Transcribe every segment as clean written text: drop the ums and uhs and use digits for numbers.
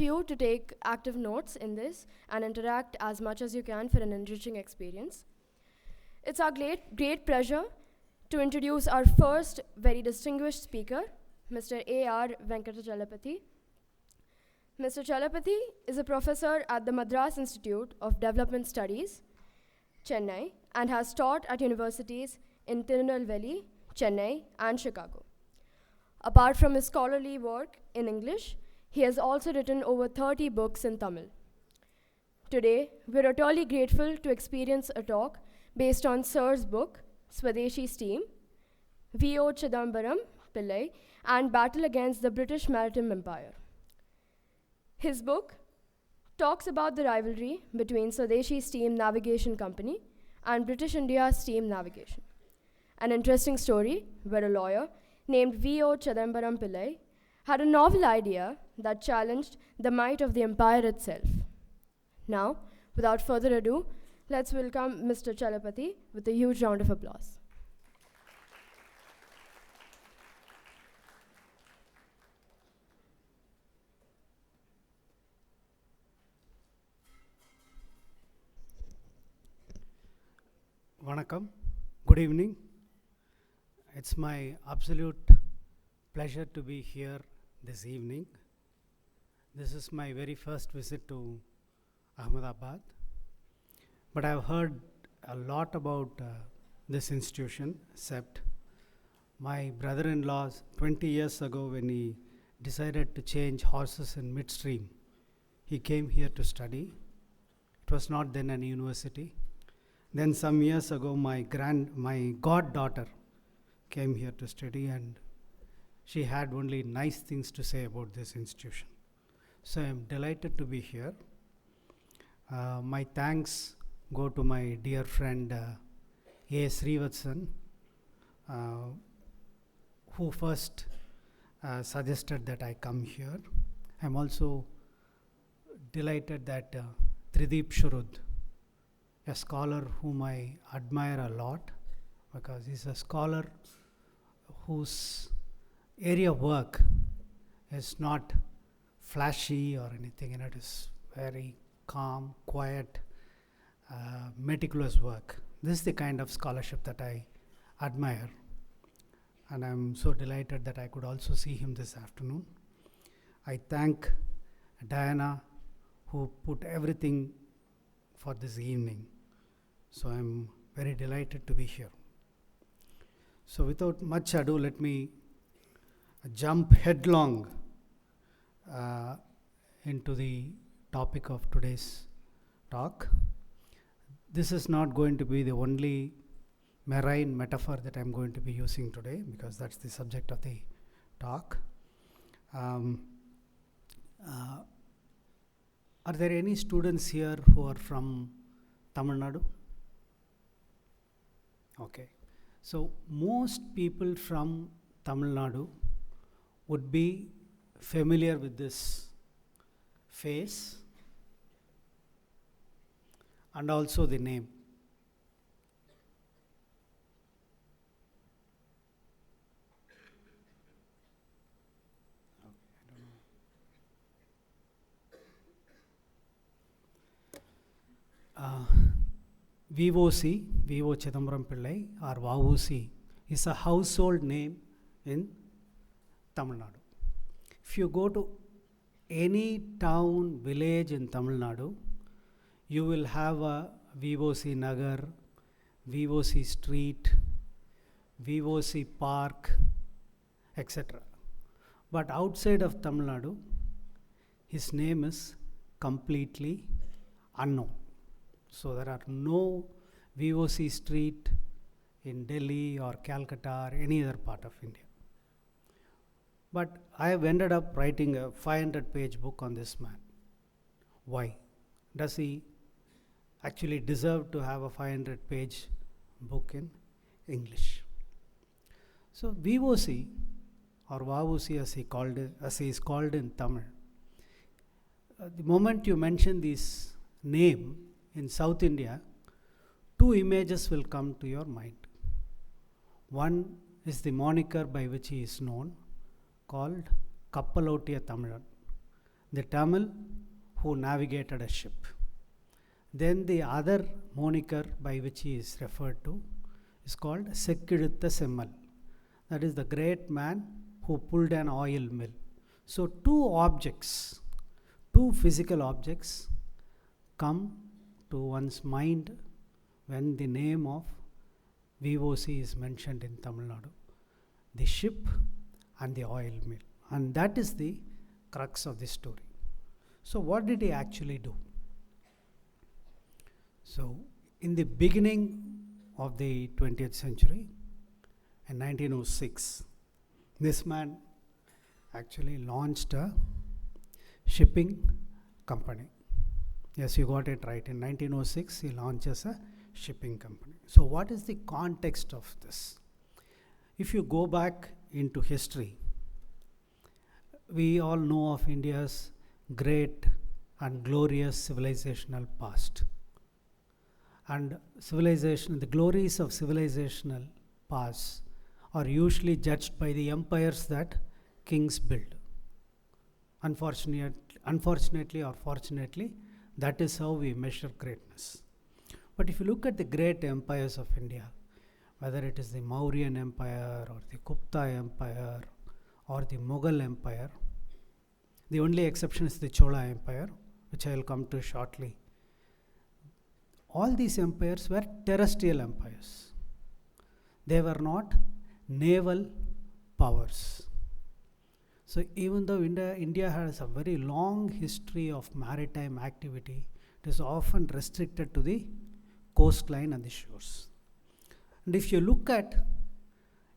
you to take active notes in this and interact as much as you can for an enriching experience. It's our great pleasure to introduce our first very distinguished speaker, Mr. A.R. Venkatachalapathy. Mr. Chalapathy is a professor at the Madras Institute of Development Studies, Chennai, and has taught at universities in Tirunelveli, Chennai, and Chicago. Apart from his scholarly work in English, he has also written over 30 books in Tamil. Today, we're utterly grateful to experience a talk based on Sir's book, Swadeshi Steam, V.O. Chidambaram, Pillai, and Battle Against the British Maritime Empire. His book talks about the rivalry between Swadeshi Steam Navigation Company and British India Steam Navigation. An interesting story where a lawyer named V.O. Chidambaram Pillai had a novel idea that challenged the might of the empire itself. Now, without further ado, let's welcome Mr. Chalapathy with a huge round of applause. Vanakkam, good evening. It's my absolute pleasure to be here this evening. This is my very first visit to Ahmedabad, but I've heard a lot about this institution, except my brother-in-law 20 years ago when he decided to change horses in midstream. He came here to study. It was not then an university. Then some years ago, my goddaughter came here to study, and she had only nice things to say about this institution. So I'm delighted to be here. My thanks go to my dear friend A. Srivatsan, who first suggested that I come here. I'm also delighted that Trideep Shurud, a scholar whom I admire a lot, because he's a scholar whose area of work is not flashy or anything, and it is very calm, quiet, meticulous work. This is the kind of scholarship that I admire, and I'm so delighted that I could also see him this afternoon. I thank Diana, who put everything for this evening. So I'm very delighted to be here. So without much ado, let me jump headlong into the topic of today's talk. This is not going to be the only marine metaphor that I'm going to be using today, because that's the subject of the talk. Are there any students here who are from Tamil Nadu? Okay. So most people from Tamil Nadu would be familiar with this face and also the name. VOC, V.O. Chidambaram Pillai, or VOC, is a household name in Tamil Nadu. If you go to any town, village in Tamil Nadu, you will have a VOC Nagar, VOC Street, VOC Park, etc. But outside of Tamil Nadu, his name is completely unknown. So there are no VOC Street in Delhi or Calcutta or any other part of India. But I have ended up writing a 500-page book on this man. Why? Does he actually deserve to have a 500-page book in English? So VOC, or VOC as he is called in Tamil, the moment you mention this name in South India, two images will come to your mind. One is the moniker by which he is known, called Kappalotiya Tamilan, the Tamil who navigated a ship. Then the other moniker by which he is referred to is called Sekkidutha Semmal. That is the great man who pulled an oil mill. So two physical objects come to one's mind when the name of VOC is mentioned in Tamil Nadu. The ship and the oil mill. And that is the crux of the story. So what did he actually do? So in the beginning of the 20th century, in 1906, this man actually launched a shipping company. Yes, you got it right. In 1906, he launches a shipping company. So what is the context of this? If you go back into history, we all know of India's great and glorious civilizational past. And civilization, the glories of civilizational past are usually judged by the empires that kings build. Unfortunately or fortunately, that is how we measure greatness. But if you look at the great empires of India, whether it is the Mauryan Empire or the Gupta Empire or the Mughal Empire, the only exception is the Chola Empire, which I will come to shortly. All these empires were terrestrial empires. They were not naval powers. So even though India has a very long history of maritime activity, it is often restricted to the coastline and the shores. And if you look at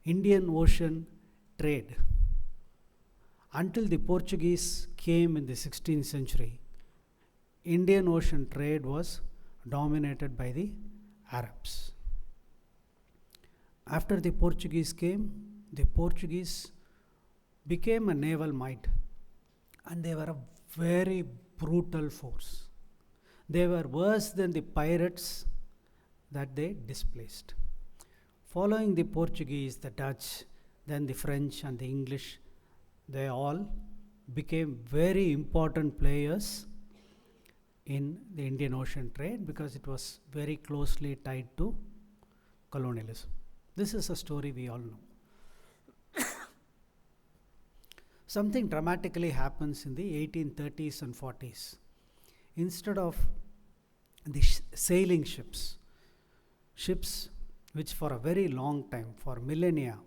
Indian Ocean trade, until the Portuguese came in the 16th century, Indian Ocean trade was dominated by the Arabs. After the Portuguese came, the Portuguese became a naval might, and they were a very brutal force. They were worse than the pirates that they displaced. Following the Portuguese, the Dutch, then the French and the English, they all became very important players in the Indian Ocean trade because it was very closely tied to colonialism. This is a story we all know. Something dramatically happens in the 1830s and 40s. Instead of the sailing ships which for a very long time, for millennia,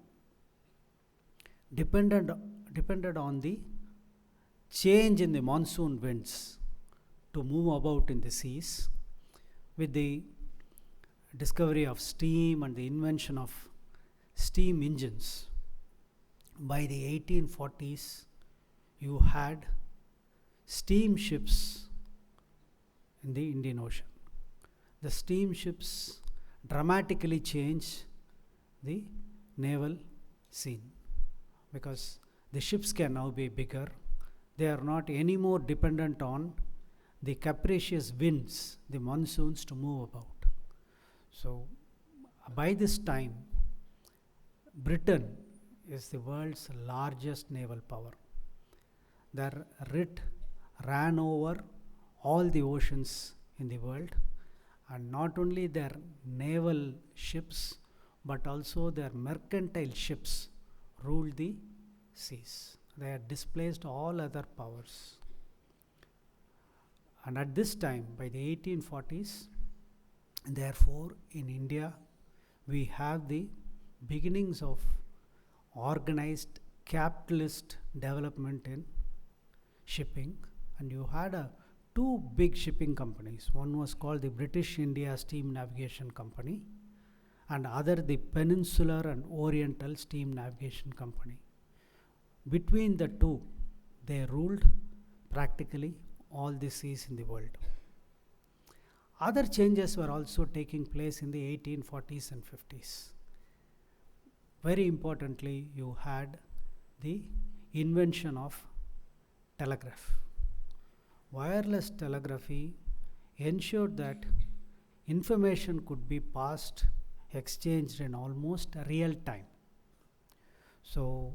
depended on the change in the monsoon winds to move about in the seas, with the discovery of steam and the invention of steam engines, by the 1840s, you had steamships in the Indian Ocean. The steamships dramatically changed the naval scene because the ships can now be bigger. They are not anymore dependent on the capricious winds, the monsoons, to move about. So by this time, Britain is the world's largest naval power. Their writ ran over all the oceans in the world, and not only their naval ships but also their mercantile ships ruled the seas. They had displaced all other powers. And at this time, by the 1840s, therefore in India we have the beginnings of organized capitalist development in shipping, and you had two big shipping companies. One was called the British India Steam Navigation Company, and other the Peninsular and Oriental Steam Navigation Company. Between the two, they ruled practically all the seas in the world. Other changes were also taking place in the 1840s and 50s. Very importantly, you had the invention of telegraph. Wireless telegraphy ensured that information could be passed, exchanged in almost real time. So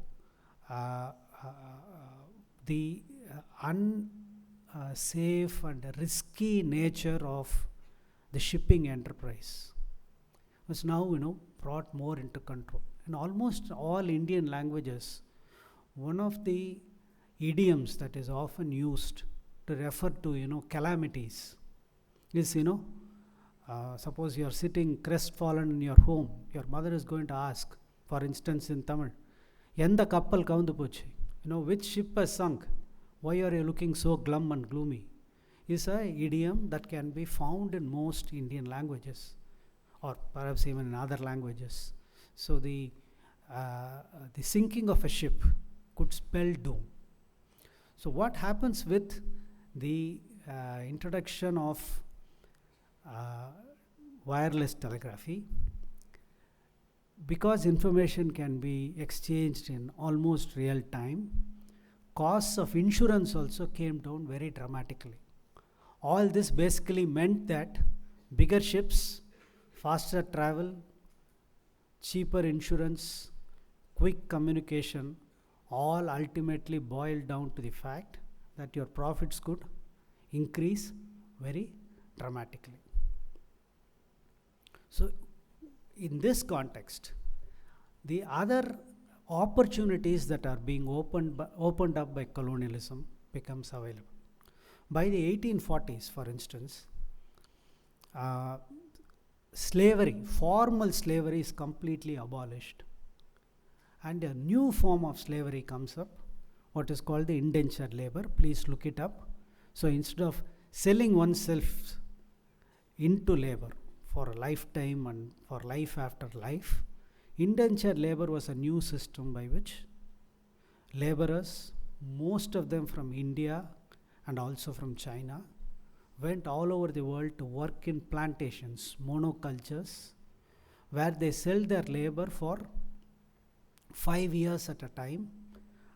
the safe and risky nature of the shipping enterprise was now brought more into control. In almost all Indian languages, one of the idioms that is often used to refer to calamities is suppose you are sitting crestfallen in your home, your mother is going to ask, for instance in Tamil, Yenda kappal kavandu pochi, which ship has sunk, why are you looking so glum and gloomy, is a idiom that can be found in most Indian languages, or perhaps even in other languages. So the sinking of a ship could spell doom. So what happens with the introduction of wireless telegraphy? Because information can be exchanged in almost real time, costs of insurance also came down very dramatically. All this basically meant that bigger ships, faster travel, cheaper insurance, quick communication, all ultimately boiled down to the fact that your profits could increase very dramatically. So in this context, the other opportunities that are being opened up by colonialism becomes available. By the 1840s, for instance, slavery, formal slavery is completely abolished, and a new form of slavery comes up, what is called the indentured labor. Please look it up. So instead of selling oneself into labor for a lifetime and for life after life, indentured labor was a new system by which laborers, most of them from India and also from China, went all over the world to work in plantations, monocultures, where they sell their labor for 5 years at a time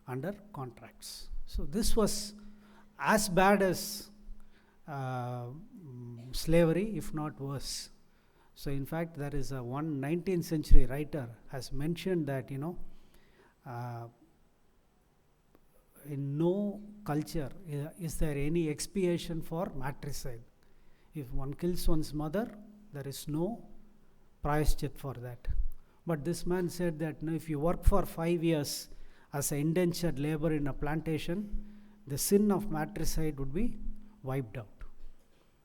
under contracts. So this was as bad as slavery, if not worse. So in fact, there is one 19th century writer has mentioned that in no culture is there any expiation for matricide. If one kills one's mother, there is no prayashchit for that. But this man said that if you work for 5 years as an indentured labor in a plantation, the sin of matricide would be wiped out.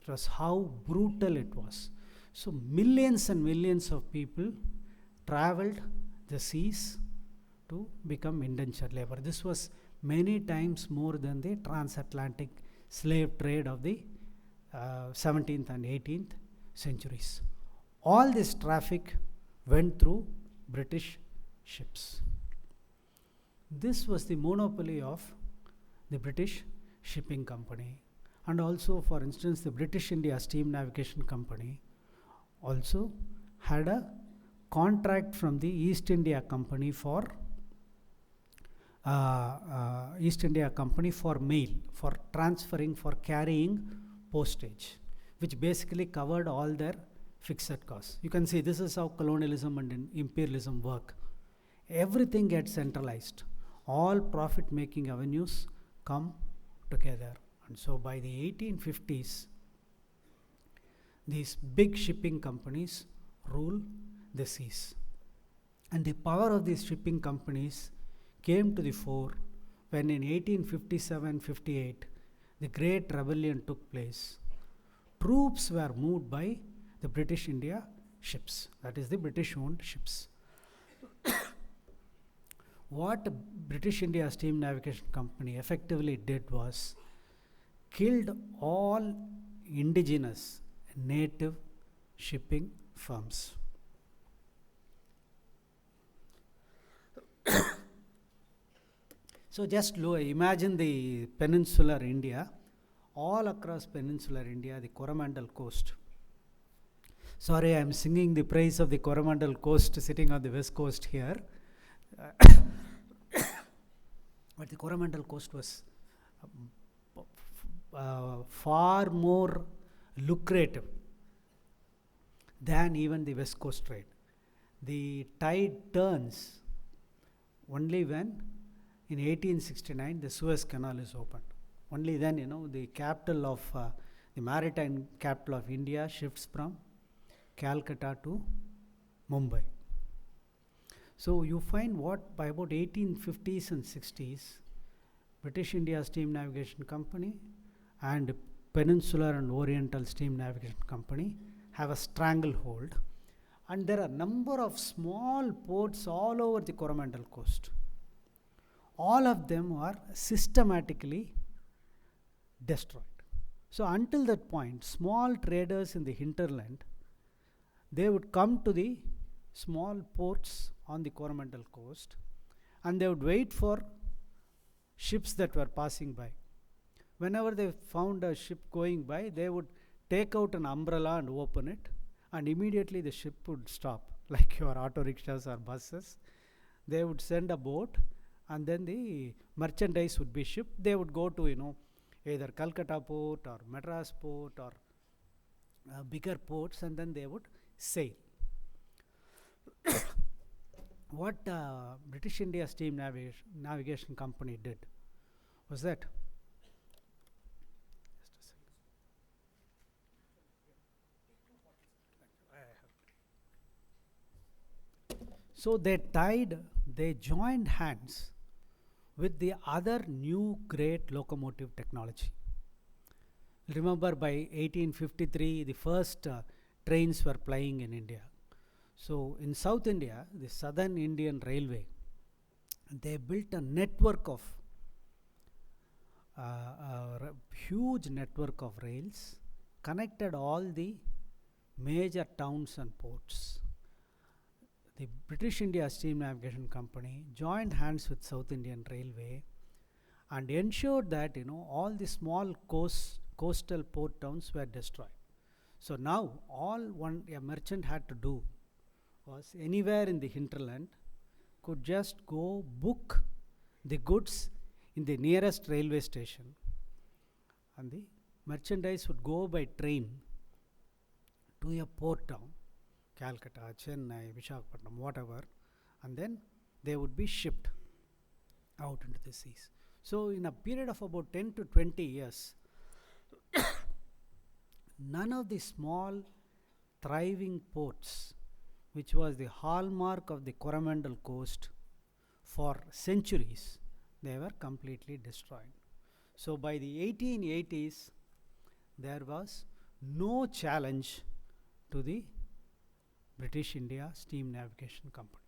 It was how brutal it was. So millions and millions of people traveled the seas to become indentured labor. This was many times more than the transatlantic slave trade of the 17th and 18th centuries. All this traffic went through British ships. This was the monopoly of the British Shipping Company, and also, for instance, the British India Steam Navigation Company also had a contract from the East India Company for mail, for transferring, for carrying postage, which basically covered all their fixed costs. You can see this is how colonialism and imperialism work. Everything gets centralized. All profit-making avenues come together. And so by the 1850s, these big shipping companies rule the seas. And the power of these shipping companies came to the fore when in 1857-58, the Great Rebellion took place. Troops were moved by the British India ships, that is the British-owned ships. What British India Steam Navigation Company effectively did was killed all indigenous native shipping firms. So just imagine the peninsular India, all across peninsular India, the Coromandel coast. Sorry, I am singing the praise of the Coromandel coast sitting on the west coast here. But the Coromandel coast was far more lucrative than even the west coast trade. The tide turns only when in 1869 the Suez Canal is opened. Only then, the capital of, the maritime capital of India shifts from Calcutta to Mumbai. So you find what by about 1850s and 60s, British India Steam Navigation Company and Peninsular and Oriental Steam Navigation Company have a stranglehold, and there are a number of small ports all over the Coromandel coast. All of them are systematically destroyed. So until that point, small traders in the hinterland, they would come to the small ports on the Coromandel coast, and they would wait for ships that were passing by. Whenever they found a ship going by, they would take out an umbrella and open it, and immediately the ship would stop, like your auto rickshaws or buses. They would send a boat, and then the merchandise would be shipped. They would go to, either Calcutta port or Madras port or bigger ports, and then they would sail. What British India Steam Navigation Company did was that so they joined hands with the other new great locomotive technology. Remember, by 1853, the first trains were plying in India. So in South India, the Southern Indian Railway, they built a network of huge network of rails, connected all the major towns and ports. The British India Steam Navigation Company joined hands with South Indian Railway and ensured that all the small coastal port towns were destroyed. So now all a merchant had to do was anywhere in the hinterland could just go book the goods in the nearest railway station, and the merchandise would go by train to a port town, Calcutta, Chennai, Visakhapatnam, whatever, and then they would be shipped out into the seas. So in a period of about 10 to 20 years, none of the small thriving ports, which was the hallmark of the Coromandel coast for centuries, they were completely destroyed. So by the 1880s, there was no challenge to the British India Steam Navigation Company.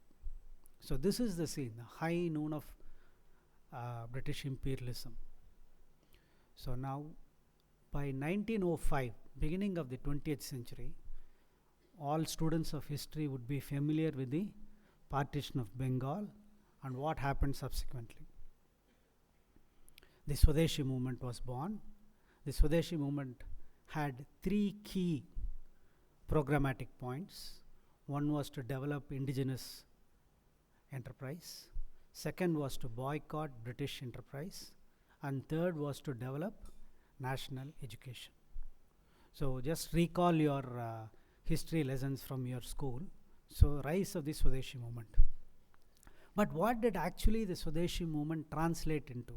So this is the scene, the high noon of British imperialism. So now by 1905, beginning of the 20th century, all students of history would be familiar with the partition of Bengal and what happened subsequently. The Swadeshi movement was born. The Swadeshi movement had three key programmatic points. One was to develop indigenous enterprise. Second was to boycott British enterprise. And third was to develop national education. So just recall your history lessons from your school. So rise of the Swadeshi movement. But what did actually the Swadeshi movement translate into?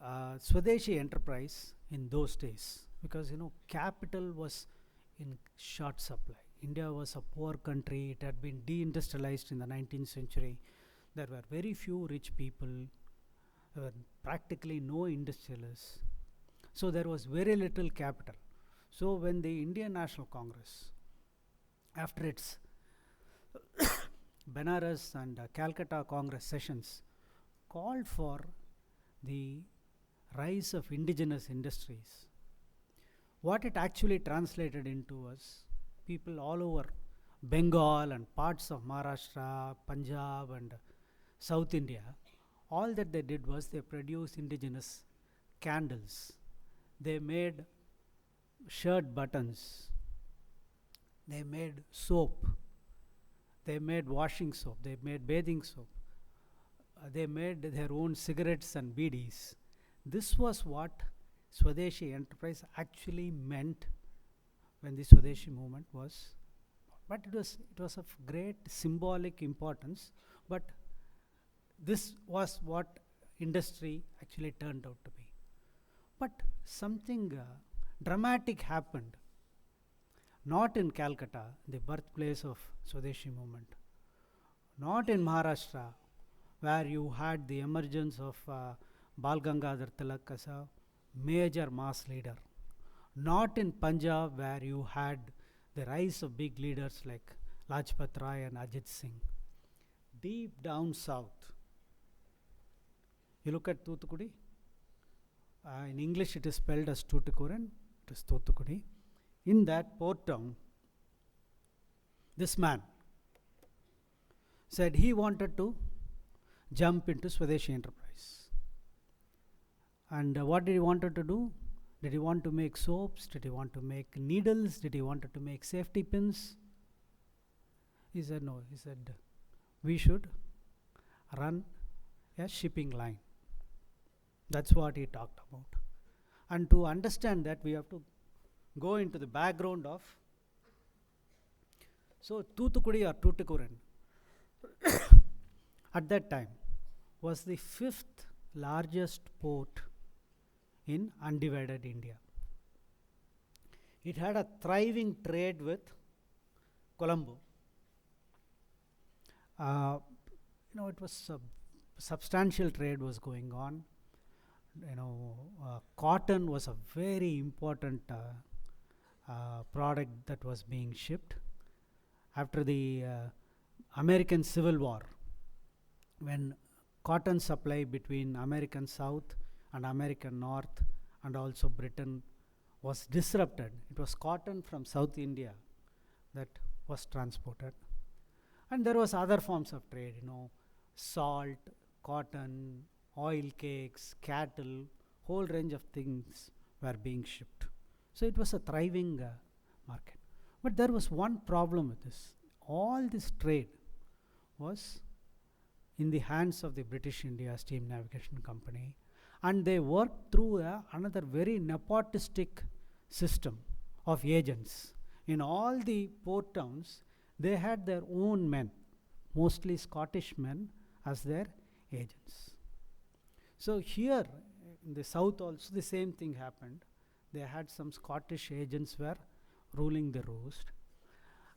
Swadeshi enterprise in those days, because capital was in short supply. India was a poor country. It had been deindustrialized in the 19th century. There were very few rich people. There were practically no industrialists. So there was very little capital. So when the Indian National Congress, after its Benares and Calcutta Congress sessions, called for the rise of indigenous industries, what it actually translated into was people all over Bengal and parts of Maharashtra, Punjab and South India, all that they did was they produced indigenous candles. They made shirt buttons. They made soap. They made washing soap. They made bathing soap. They made their own cigarettes and beedis. This was what Swadeshi enterprise actually meant when the Swadeshi movement was. But it was of great symbolic importance. But this was what industry actually turned out to be. But something dramatic happened, not in Calcutta, the birthplace of Swadeshi movement, not in Maharashtra, where you had the emergence of Bal Gangadhar Tilak as a major mass leader, not in Punjab, where you had the rise of big leaders like Lajpat Rai and Ajit Singh. Deep down south, you look at Thoothukudi, in English it is spelled as Tuticorin, it is Thoothukudi. In that port town, this man said he wanted to jump into Swadeshi enterprise. And what did he wanted to do? Did he want to make soaps? Did he want to make needles? Did he wanted to make safety pins? He said no. He said we should run a shipping line. That's what he talked about. And to understand that, we have to go into the background of, so Thoothukudi or Tuticorin at that time was the 5th largest port in undivided India. It had a thriving trade with Colombo. It was substantial trade was going on. Cotton was a very important product that was being shipped. After the American Civil War, when cotton supply between American South and American North and also Britain was disrupted, it was cotton from South India that was transported. And there was other forms of trade, salt, cotton, oil cakes, cattle, whole range of things were being shipped. So it was a thriving market. But there was one problem with this. All this trade was in the hands of the British India Steam Navigation Company, and they worked through another very nepotistic system of agents. In all the port towns, they had their own men, mostly Scottish men, as their agents. So here in the south also the same thing happened. They had some Scottish agents were ruling the roost.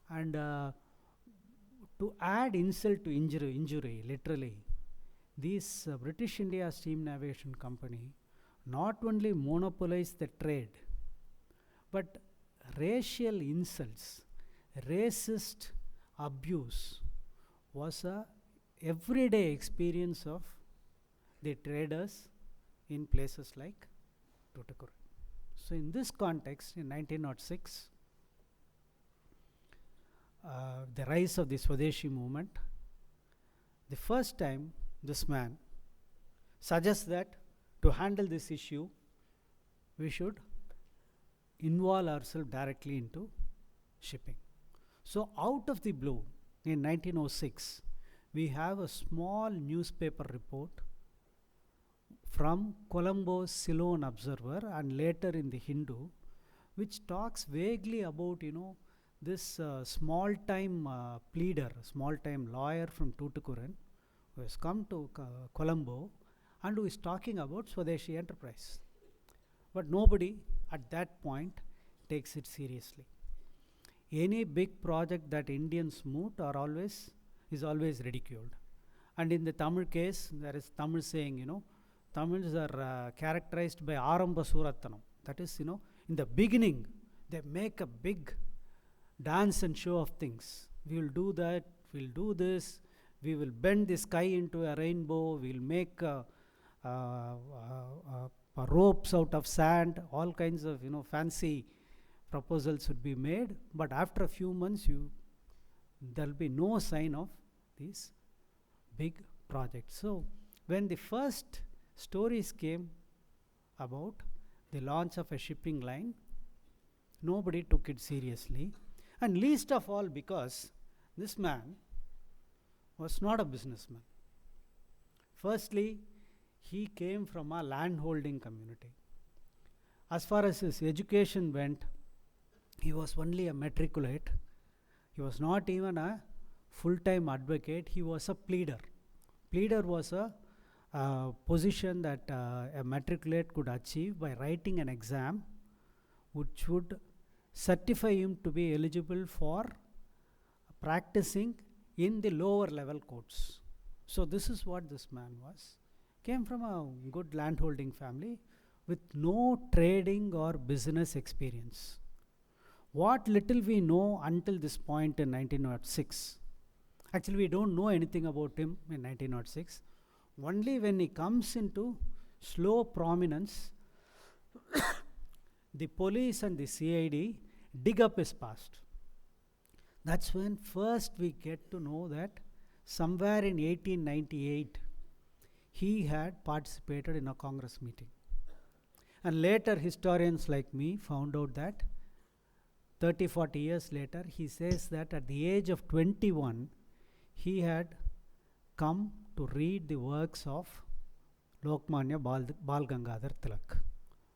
And to add insult to injury, literally, this British India Steam Navigation Company not only monopolized the trade, but racial insults, racist abuse was a everyday experience of the traders in places like Tuticorin. So in this context, in 1906, the rise of the Swadeshi movement, the first time this man suggests that to handle this issue, we should involve ourselves directly into shipping. So out of the blue, in 1906, we have a small newspaper report from Colombo's Ceylon Observer and later in the Hindu, which talks vaguely about, this small-time pleader, small-time lawyer from Tuticorin who has come to Colombo and who is talking about Swadeshi enterprise. But nobody at that point takes it seriously. Any big project that Indians moot is always ridiculed. And in the Tamil case, there is Tamil saying, Tamils are characterized by Aramba Surattanam. That is, in the beginning, they make a big dance and show of things. We will do that, we will do this, we will bend the sky into a rainbow, we will make ropes out of sand, all kinds of, fancy proposals would be made. But after a few months, there will be no sign of these big projects. So when the first stories came about the launch of a shipping line, nobody took it seriously, and least of all because this man was not a businessman. Firstly, he came from a landholding community. As far as his education went, he was only a matriculate. He was not even a full-time advocate. He was a pleader. Pleader was a position that a matriculate could achieve by writing an exam which would certify him to be eligible for practicing in the lower level courts. So this is what this man was. Came from a good landholding family with no trading or business experience. What little we know until this point in 1906, actually we don't know anything about him in 1906. Only when he comes into slow prominence, the police and the CID dig up his past. That's when first we get to know that somewhere in 1898, he had participated in a Congress meeting. And later historians like me found out that 30-40 years later, he says that at the age of 21, he had come to read the works of Lokmanya Bal Gangadhar Tilak.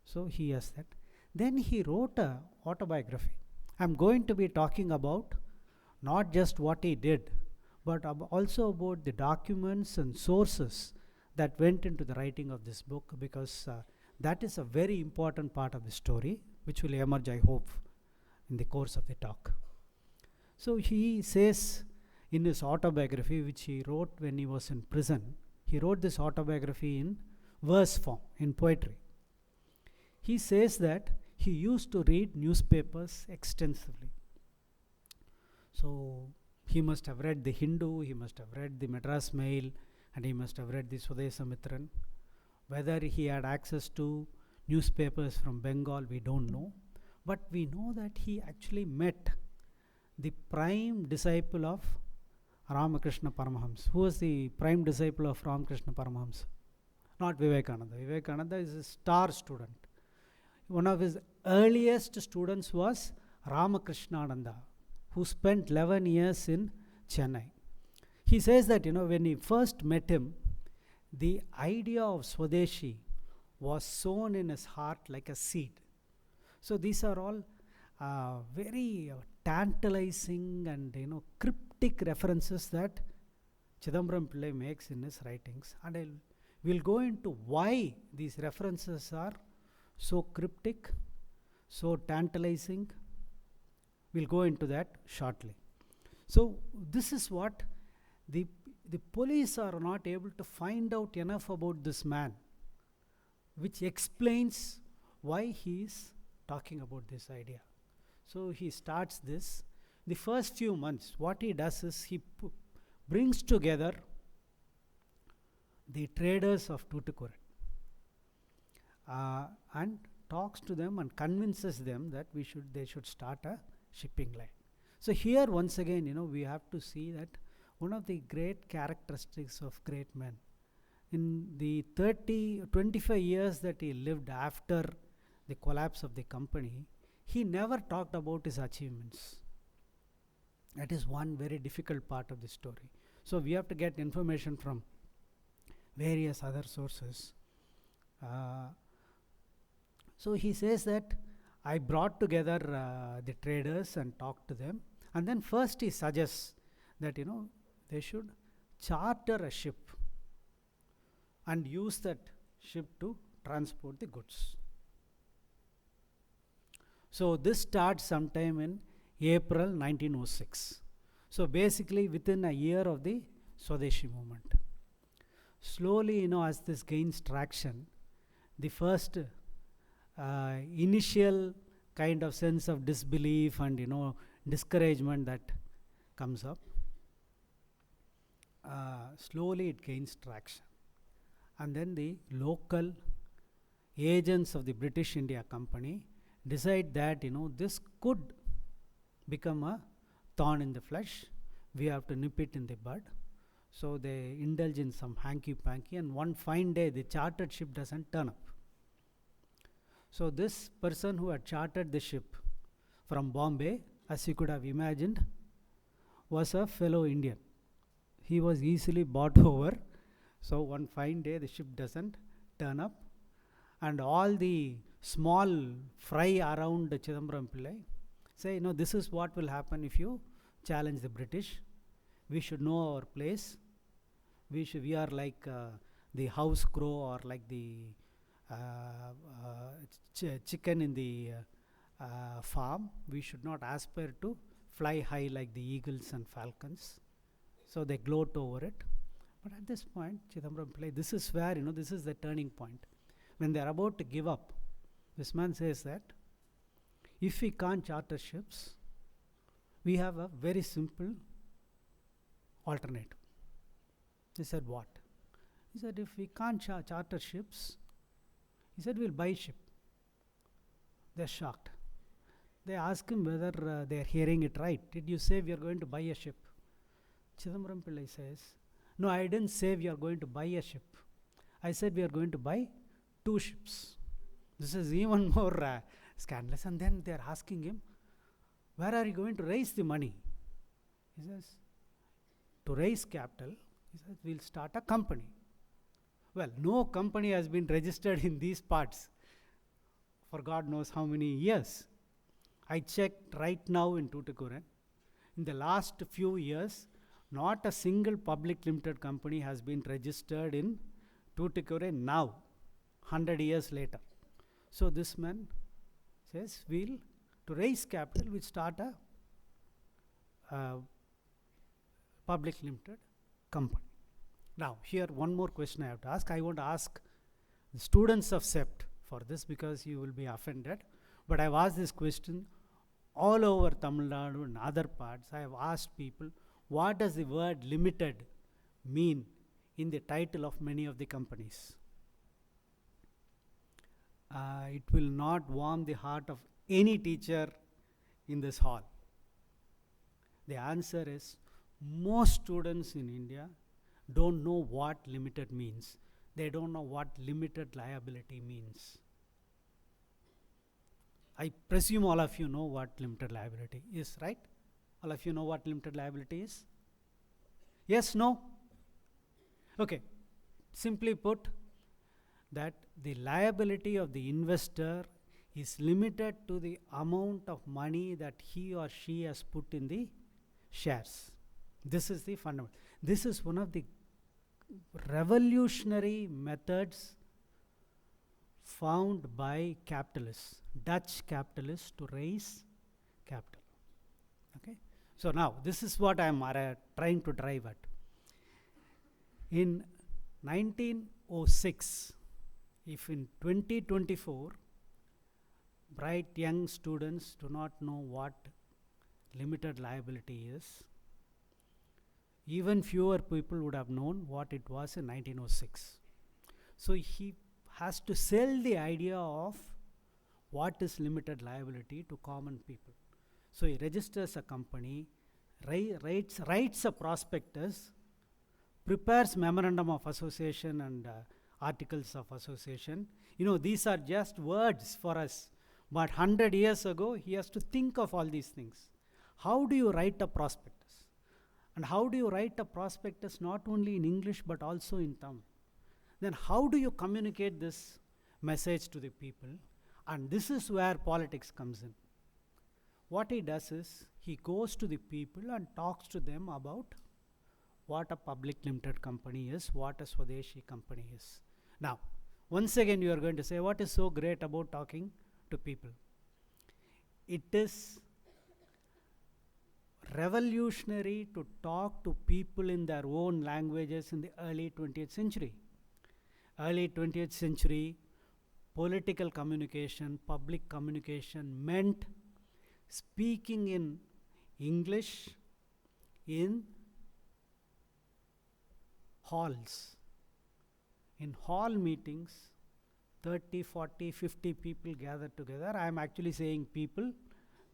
So he has that. Then he wrote a autobiography. I'm going to be talking about not just what he did, but also about the documents and sources that went into the writing of this book, because that is a very important part of the story, which will emerge, I hope, in the course of the talk. So he says in his autobiography, which he wrote when he was in prison, he wrote this autobiography in verse form, in poetry. He says that he used to read newspapers extensively. So he must have read the Hindu, he must have read the Madras Mail, and he must have read the Swadeshi. Whether he had access to newspapers from Bengal, we don't know. But we know that he actually met the prime disciple of Ramakrishna Paramahamsa. Who was the prime disciple of Ramakrishna Paramahamsa? Not Vivekananda. Vivekananda is a star student. One of his earliest students was Ramakrishnananda, who spent 11 years in Chennai. He says that, when he first met him, the idea of Swadeshi was sown in his heart like a seed. So these are all very tantalizing and cryptic references that Chidambaram Pillai makes in his writings. And we'll go into why these references are so cryptic, so tantalizing. We'll go into that shortly. So this is what the police are not able to find out enough about this man, which explains why he is talking about this idea. So he starts this. The first few months, what he does is he brings together the traders of Tuticorin and talks to them and convinces them that they should start a shipping line. So here once again, we have to see that one of the great characteristics of great men, in the 25 years that he lived after the collapse of the company, he never talked about his achievements. That is one very difficult part of the story. So we have to get information from various other sources. So he says that I brought together the traders and talked to them, and then first he suggests that they should charter a ship and use that ship to transport the goods. So this starts sometime in April 1906. So basically within a year of the Swadeshi movement. Slowly, as this gains traction, the first initial kind of sense of disbelief and discouragement that comes up, slowly it gains traction. And then the local agents of the British India Company decide that this could become a thorn in the flesh. We have to nip it in the bud. So they indulge in some hanky-panky, and one fine day the chartered ship doesn't turn up. So this person who had chartered the ship from Bombay, as you could have imagined, was a fellow Indian. He was easily bought over. So one fine day the ship doesn't turn up, and all the small fry around Chidambaram Pillai say, this is what will happen if you challenge the British. We should know our place. We are like the house crow or like the chicken in the farm. We should not aspire to fly high like the eagles and falcons. So they gloat over it. But at this point, Chidambaram Pillai, this is where, this is the turning point. When they are about to give up, this man says that if we can't charter ships, we have a very simple alternative. He said, what? He said, if we can't charter ships, he said, we'll buy ship. They're shocked. They ask him whether they're hearing it right. Did you say we are going to buy a ship? Chidambaram Pillai says, no, I didn't say we are going to buy a ship. I said we are going to buy 2 ships. This is even more scandalous. And then they're asking him, where are you going to raise the money? He says, to raise capital, he says, we'll start a company. Well, no company has been registered in these parts for God knows how many years. I checked right now in Tuticorin. In the last few years, not a single public limited company has been registered in Tuticorin now, 100 years later. So this man says, to raise capital, we'll start a public limited company. Now, here one more question I have to ask. I want to ask the students of CEPT for this because you will be offended. But I have asked this question all over Tamil Nadu and other parts. I have asked people, what does the word limited mean in the title of many of the companies? It will not warm the heart of any teacher in this hall. The answer is, most students in India don't know what limited means. They don't know what limited liability means. I presume all of you know what limited liability is, right? All of you know what limited liability is? Yes, no? Okay. Simply put, that the liability of the investor is limited to the amount of money that he or she has put in the shares. This is the fundamental. This is one of the revolutionary methods found by capitalists, Dutch capitalists, to raise capital. Okay. So now, this is what I am trying to drive at. In 1906, if in 2024, bright young students do not know what limited liability is, even fewer people would have known what it was in 1906. So he has to sell the idea of what is limited liability to common people. So he registers a company, writes a prospectus, prepares memorandum of association and articles of association. These are just words for us. But 100 years ago, he has to think of all these things. How do you write a prospectus? And how do you write a prospectus not only in English but also in Tamil? Then how do you communicate this message to the people? And this is where politics comes in. What he does is, he goes to the people and talks to them about what a public limited company is, what a Swadeshi company is. Now, once again you are going to say, what is so great about talking to people? It is revolutionary to talk to people in their own languages in the early 20th century. Early 20th century, political communication, public communication meant speaking in English in halls. In hall meetings, 30, 40, 50 people gathered together. I am actually saying people.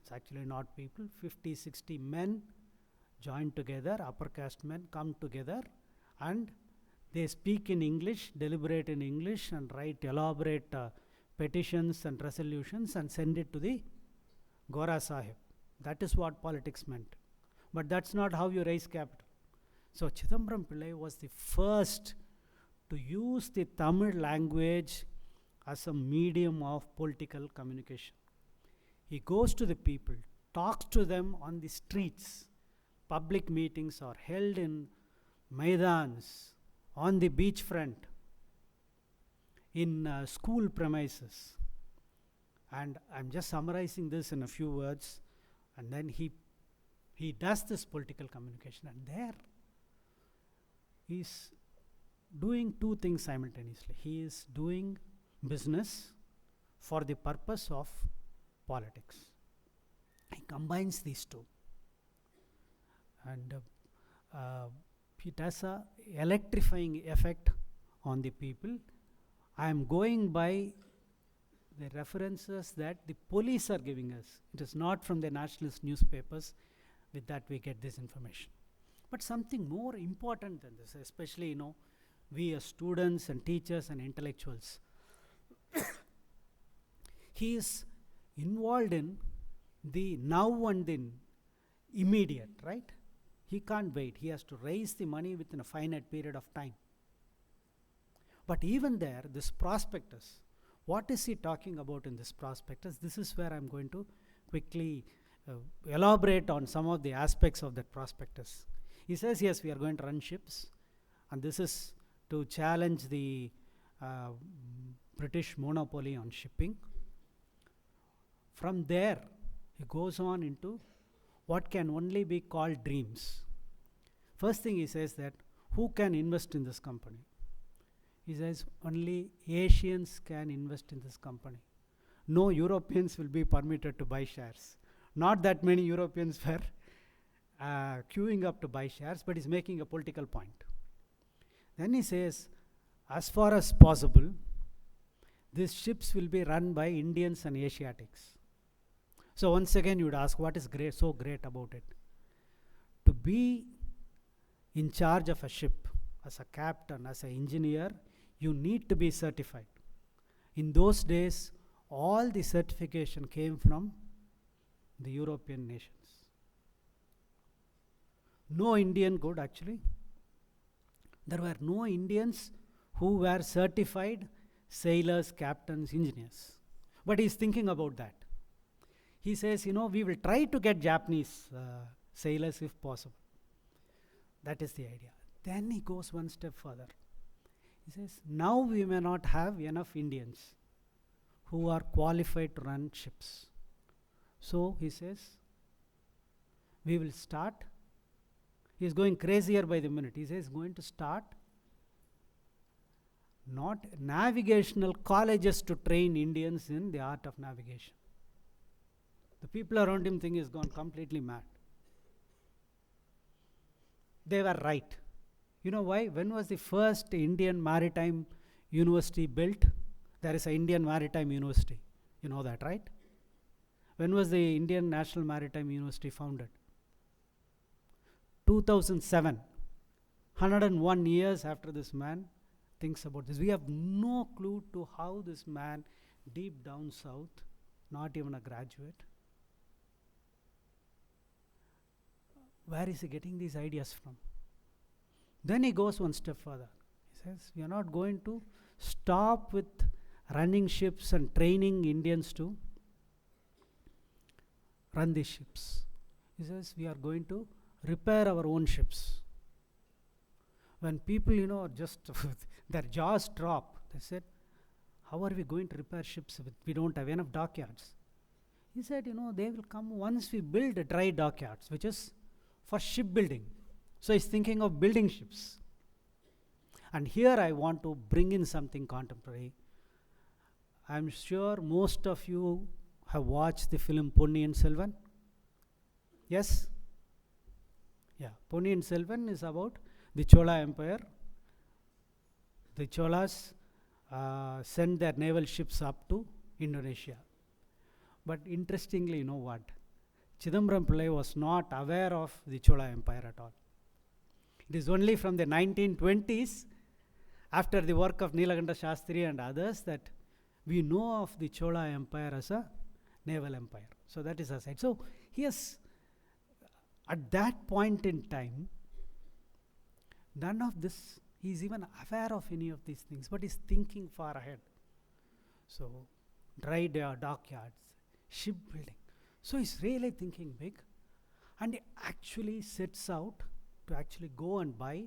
It's actually not people. 50, 60 men join together, upper caste men come together, and they speak in English, deliberate in English, and write elaborate petitions and resolutions and send it to the Gora Sahib. That is what politics meant. But that's not how you raise capital. So Chidambaram Pillai was the first to use the Tamil language as a medium of political communication. He goes to the people, talks to them on the streets. Public meetings are held in Maidans, on the beachfront, in school premises. And I'm just summarizing this in a few words. And then he does this political communication, and there he's doing two things simultaneously. He is doing business for the purpose of politics. He combines these two. And it has a electrifying effect on the people. I am going by the references that the police are giving us. It is not from the nationalist newspapers. With that we get this information. But something more important than this, especially we as students and teachers and intellectuals, he is involved in the now and then immediate, right? He can't wait. He has to raise the money within a finite period of time. But even there, this prospectus, what is he talking about in this prospectus? This is where I'm going to quickly elaborate on some of the aspects of that prospectus. He says, yes, we are going to run ships, and this is to challenge the British monopoly on shipping. From there, he goes on into what can only be called dreams. First thing he says that, who can invest in this company? He says, only Asians can invest in this company. No Europeans will be permitted to buy shares. Not that many Europeans were queuing up to buy shares, but he's making a political point. Then he says, as far as possible, these ships will be run by Indians and Asiatics. So once again you would ask, what is so great about it? To be in charge of a ship, as a captain, as an engineer, you need to be certified. In those days, all the certification came from the European nations. No Indian could actually. There were no Indians who were certified sailors, captains, engineers. But he's thinking about that. He says, we will try to get Japanese sailors if possible. That is the idea. Then he goes one step further. He says, now we may not have enough Indians who are qualified to run ships. So he says, we will start. He is going crazier by the minute. He says, going to start not navigational colleges to train Indians in the art of navigation. The people around him think he's gone completely mad. They were right. You know why? When was the first Indian Maritime University built? There is an Indian Maritime University. You know that, right? When was the Indian National Maritime University founded? 2007. 101 years after this man thinks about this. We have no clue to how this man, deep down south, not even a graduate, where is he getting these ideas from? Then he goes one step further. He says, we are not going to stop with running ships and training Indians to run these ships. He says, we are going to repair our own ships. When people, are just, their jaws drop, they said, how are we going to repair ships if we don't have enough dockyards? He said, they will come once we build dry dockyards, which is for shipbuilding. So he's thinking of building ships. And here I want to bring in something contemporary. I'm sure most of you have watched the film Ponniyin Selvan. Yes? Yeah, Ponniyin Selvan is about the Chola Empire. The Cholas sent their naval ships up to Indonesia. But interestingly, you know what? Chidambaram Pillai was not aware of the Chola Empire at all. It is only from the 1920s, after the work of Nilakanta Shastri and others, that we know of the Chola Empire as a naval empire. So that is aside. So he has, at that point in time, none of this, he is even aware of any of these things, but he's thinking far ahead. So dry dockyards, shipbuilding. So he's really thinking big, and he actually sets out to actually go and buy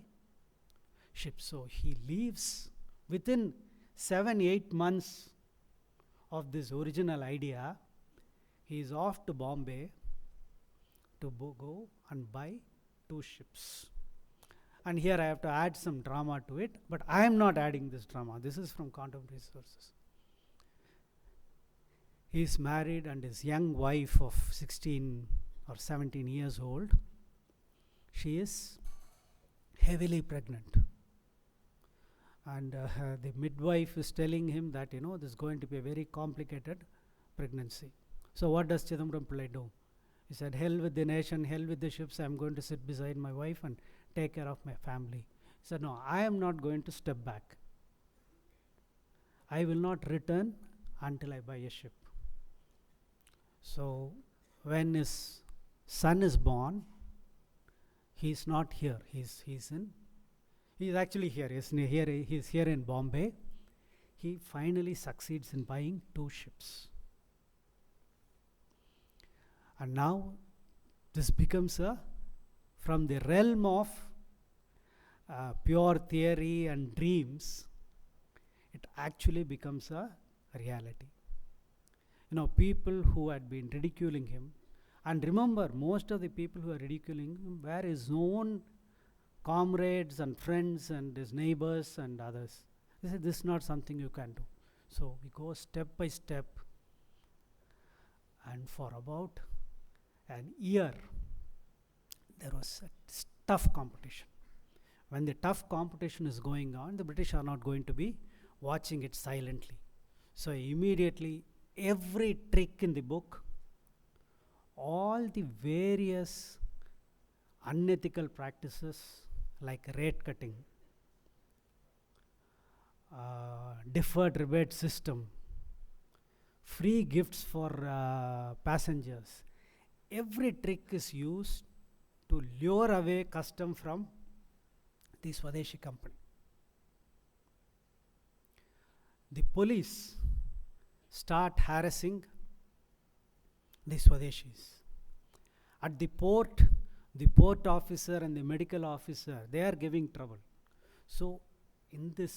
ships. So he leaves within 7-8 months of this original idea, he is off to Bombay to go and buy 2 ships. And here I have to add some drama to it, but I am not adding this drama. This is from contemporary sources. He is married, and his young wife of 16 or 17 years old, she is heavily pregnant. And the midwife is telling him that, this is going to be a very complicated pregnancy. So what does Chidambaram Pillai do? He said, hell with the nation, hell with the ships, I am going to sit beside my wife and take care of my family. He said, no, I am not going to step back. I will not return until I buy a ship. So when his son is born, he is not here. He is actually here. He is here in Bombay. He finally succeeds in buying 2 ships. And now this becomes from the realm of pure theory and dreams, it actually becomes a reality. People who had been ridiculing him, and remember, most of the people who are ridiculing him were his own comrades and friends and his neighbors and others. They said, this is not something you can do. So we go step by step, and for about an year, there was a tough competition. When the tough competition is going on, the British are not going to be watching it silently. So immediately, every trick in the book, all the various unethical practices like rate cutting, deferred rebate system, free gifts for passengers, every trick is used to lure away custom from the Swadeshi company. The police start harassing the Swadeshis. At the port officer and the medical officer, they are giving trouble. So in the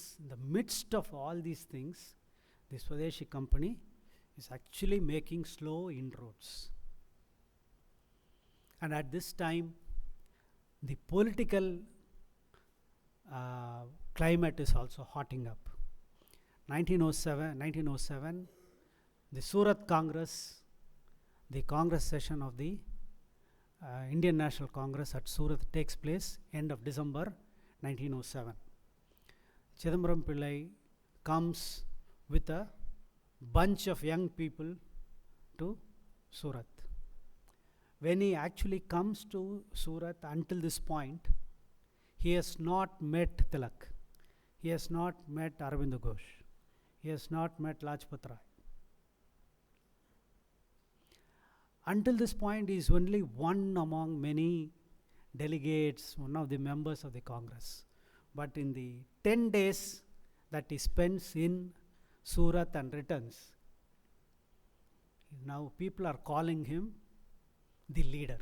midst of all these things, the Swadeshi company is actually making slow inroads. And at this time, the political climate is also hotting up. 1907, the Surat Congress, the Congress session of the Indian National Congress at Surat takes place end of December 1907. Chidambaram Pillai comes with a bunch of young people to Surat. When he actually comes to Surat, until this point, he has not met Tilak. He has not met Aravind Ghosh. He has not met Lajpat Rai. Until this point, he is only one among many delegates, one of the members of the Congress. But in the 10 days that he spends in Surat and returns, now people are calling him the leader.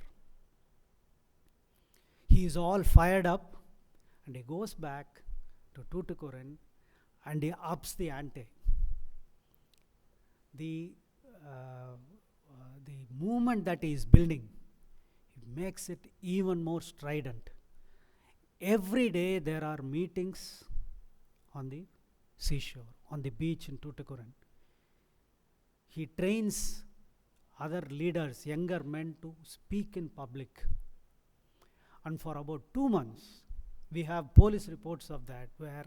He is all fired up, and he goes back to Tuticorin and he ups the ante. The movement that he is building, he makes it even more strident. Every day there are meetings on the seashore, on the beach in Tuticorin. He trains other leaders, younger men, to speak in public. And for about 2 months, we have police reports of that, where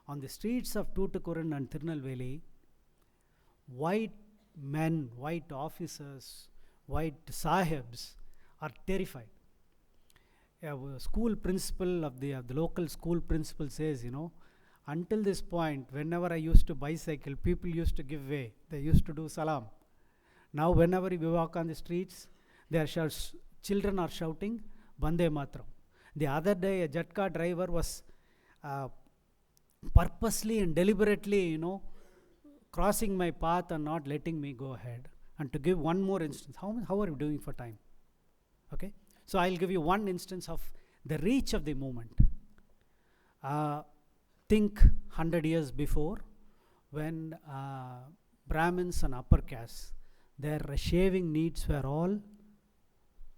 on the streets of Tuticorin and Tirunelveli, white men, white officers, white sahibs are terrified. A school principal of the local school principal says, until this point, whenever I used to bicycle, people used to give way. They used to do salam. Now whenever we walk on the streets, children are shouting, Bande Matram. The other day, a Jatka driver was purposely and deliberately, crossing my path and not letting me go ahead. And to give one more instance, how are you doing for time? Okay, so I'll give you one instance of the reach of the movement. Think 100 years before, when Brahmins and upper castes, their shaving needs were all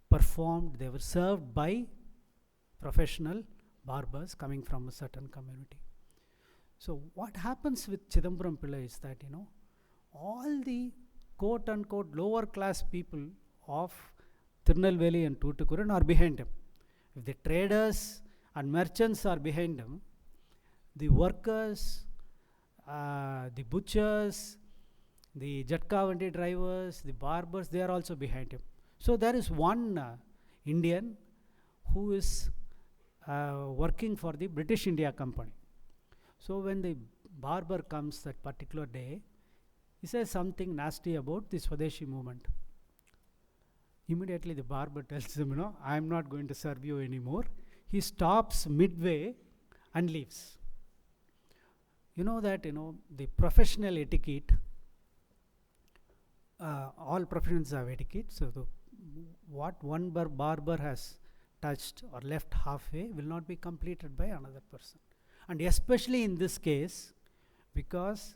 performed, they were served by professional barbers coming from a certain community. So what happens with Chidambaram Pillai is that, all the quote unquote lower class people of Tirunelveli and Tuticorin are behind him. If the traders and merchants are behind him, the workers, the butchers, the Jatkavandi drivers, the barbers, they are also behind him. So there is one Indian who is working for the British India Company. So when the barber comes that particular day, he says something nasty about the Swadeshi movement. Immediately the barber tells him, I am not going to serve you anymore. He stops midway and leaves. You know that, the professional etiquette, all professions have etiquette. So what one barber has touched or left halfway will not be completed by another person. And especially in this case, because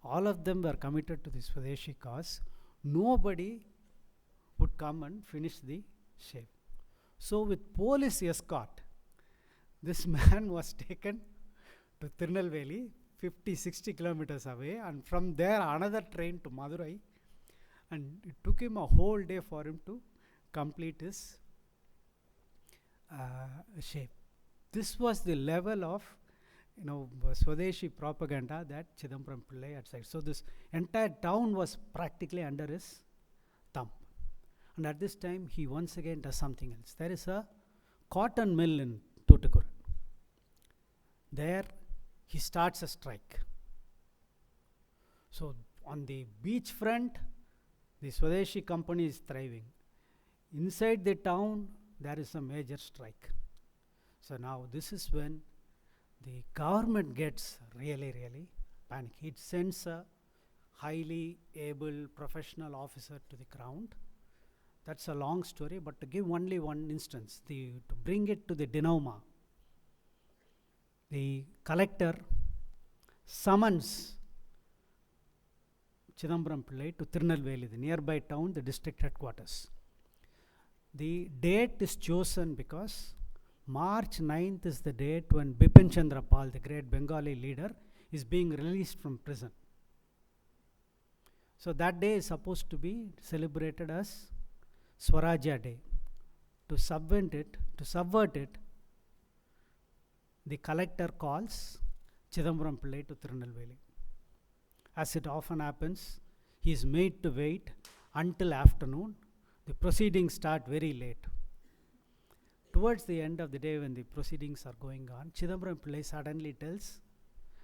all of them were committed to the Swadeshi cause, nobody would come and finish the shave. So with police escort, this man was taken to Tirunelveli, 50-60 kilometers away, and from there another train to Madurai, and it took him a whole day for him to complete his shave. This was the level of Swadeshi propaganda that Chidambaram Pillai had said. So this entire town was practically under his thumb. And at this time, he once again does something else. There is a cotton mill in Tuticorin. There, he starts a strike. So on the beach front, the Swadeshi company is thriving. Inside the town, there is a major strike. So now this is when the government gets really panic. It sends a highly able professional officer to the ground. That's a long story, but to give only one instance, to bring it to the denouement, the collector summons Chidambaram Pillai to Tirunelveli, the nearby town, the district headquarters. The date is chosen because March 9th is the date when Bipin Chandra Pal, the great Bengali leader, is being released from prison. So that day is supposed to be celebrated as Swarajya Day. To subvert it, the collector calls Chidambaram Pillai to Tirunelveli. As it often happens, he is made to wait until afternoon. The proceedings start very late. Towards the end of the day, when the proceedings are going on, Chidambaram Pillai suddenly tells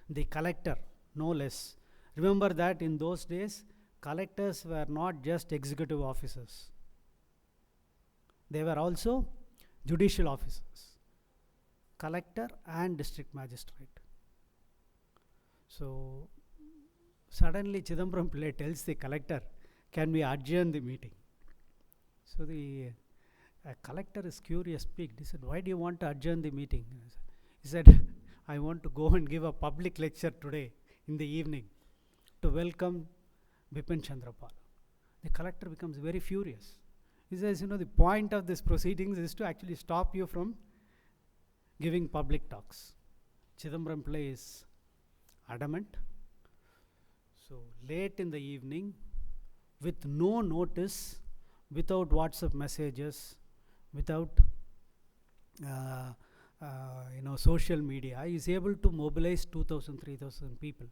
the collector, no less. Remember that in those days, collectors were not just executive officers. They were also judicial officers, collector and district magistrate. So suddenly Chidambaram Pillai tells the collector, can we adjourn the meeting? So the collector is curious piqued. He said, why do you want to adjourn the meeting? He said, I want to go and give a public lecture today in the evening to welcome Bipin Chandra Pal. The collector becomes very furious. He says, the point of this proceedings is to actually stop you from giving public talks. Chidambaram Pillai is adamant. So late in the evening, with no notice, without WhatsApp messages, without social media, he is able to mobilize 2,000, 3,000 people.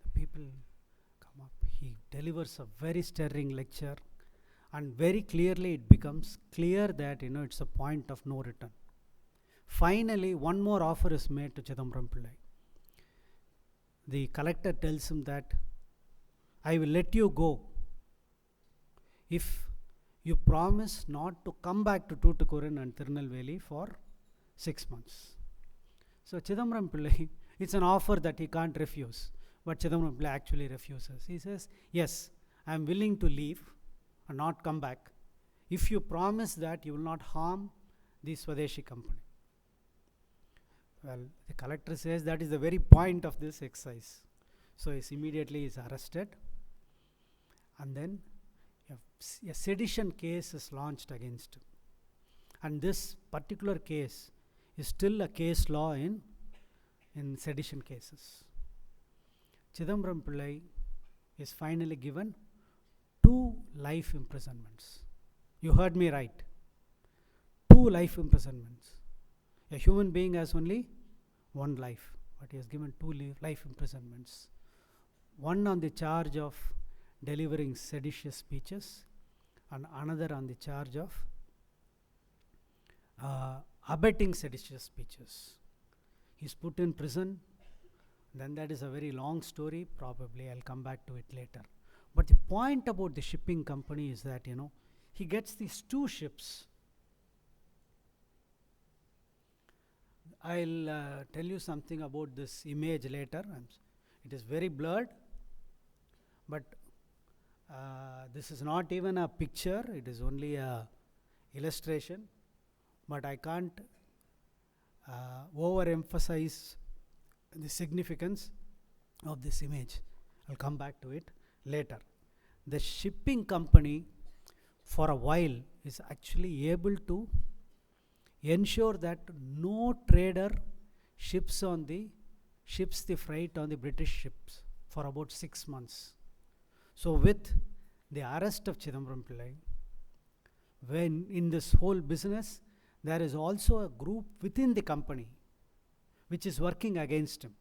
The people come up. He delivers a very stirring lecture, and very clearly it becomes clear that it's a point of no return. Finally, one more offer is made to Chidambaram Pillai. The collector tells him that I will let you go if you promise not to come back to Tuticorin and Tirunelveli for 6 months. So Chidambaram Pillai, it's an offer that he can't refuse, but Chidambaram Pillai actually refuses. He says, yes, I am willing to leave and not come back if you promise that you will not harm the Swadeshi company. Well, the collector says that is the very point of this exercise. So immediately is arrested, and then a sedition case is launched against him. And this particular case is still a case law in sedition cases. Chidambaram Pillai is finally given 2 life imprisonments. You heard me right. 2 life imprisonments. A human being has only 1 life, but he has given 2 life imprisonments. One on the charge of delivering seditious speeches, and another on the charge of abetting seditious speeches. He's put in prison. Then that is a very long story. Probably I'll come back to it later. But the point about the shipping company is that, he gets these 2 ships. I'll tell you something about this image later. It is very blurred, but this is not even a picture. It is only a illustration. But I can't overemphasize the significance of this image. I'll come back to it later. The shipping company, for a while, is actually able to ensure that no trader ships the freight on the British ships for about 6 months. So with the arrest of Chidambaram Pillai, when in this whole business, there is also a group within the company which is working against him.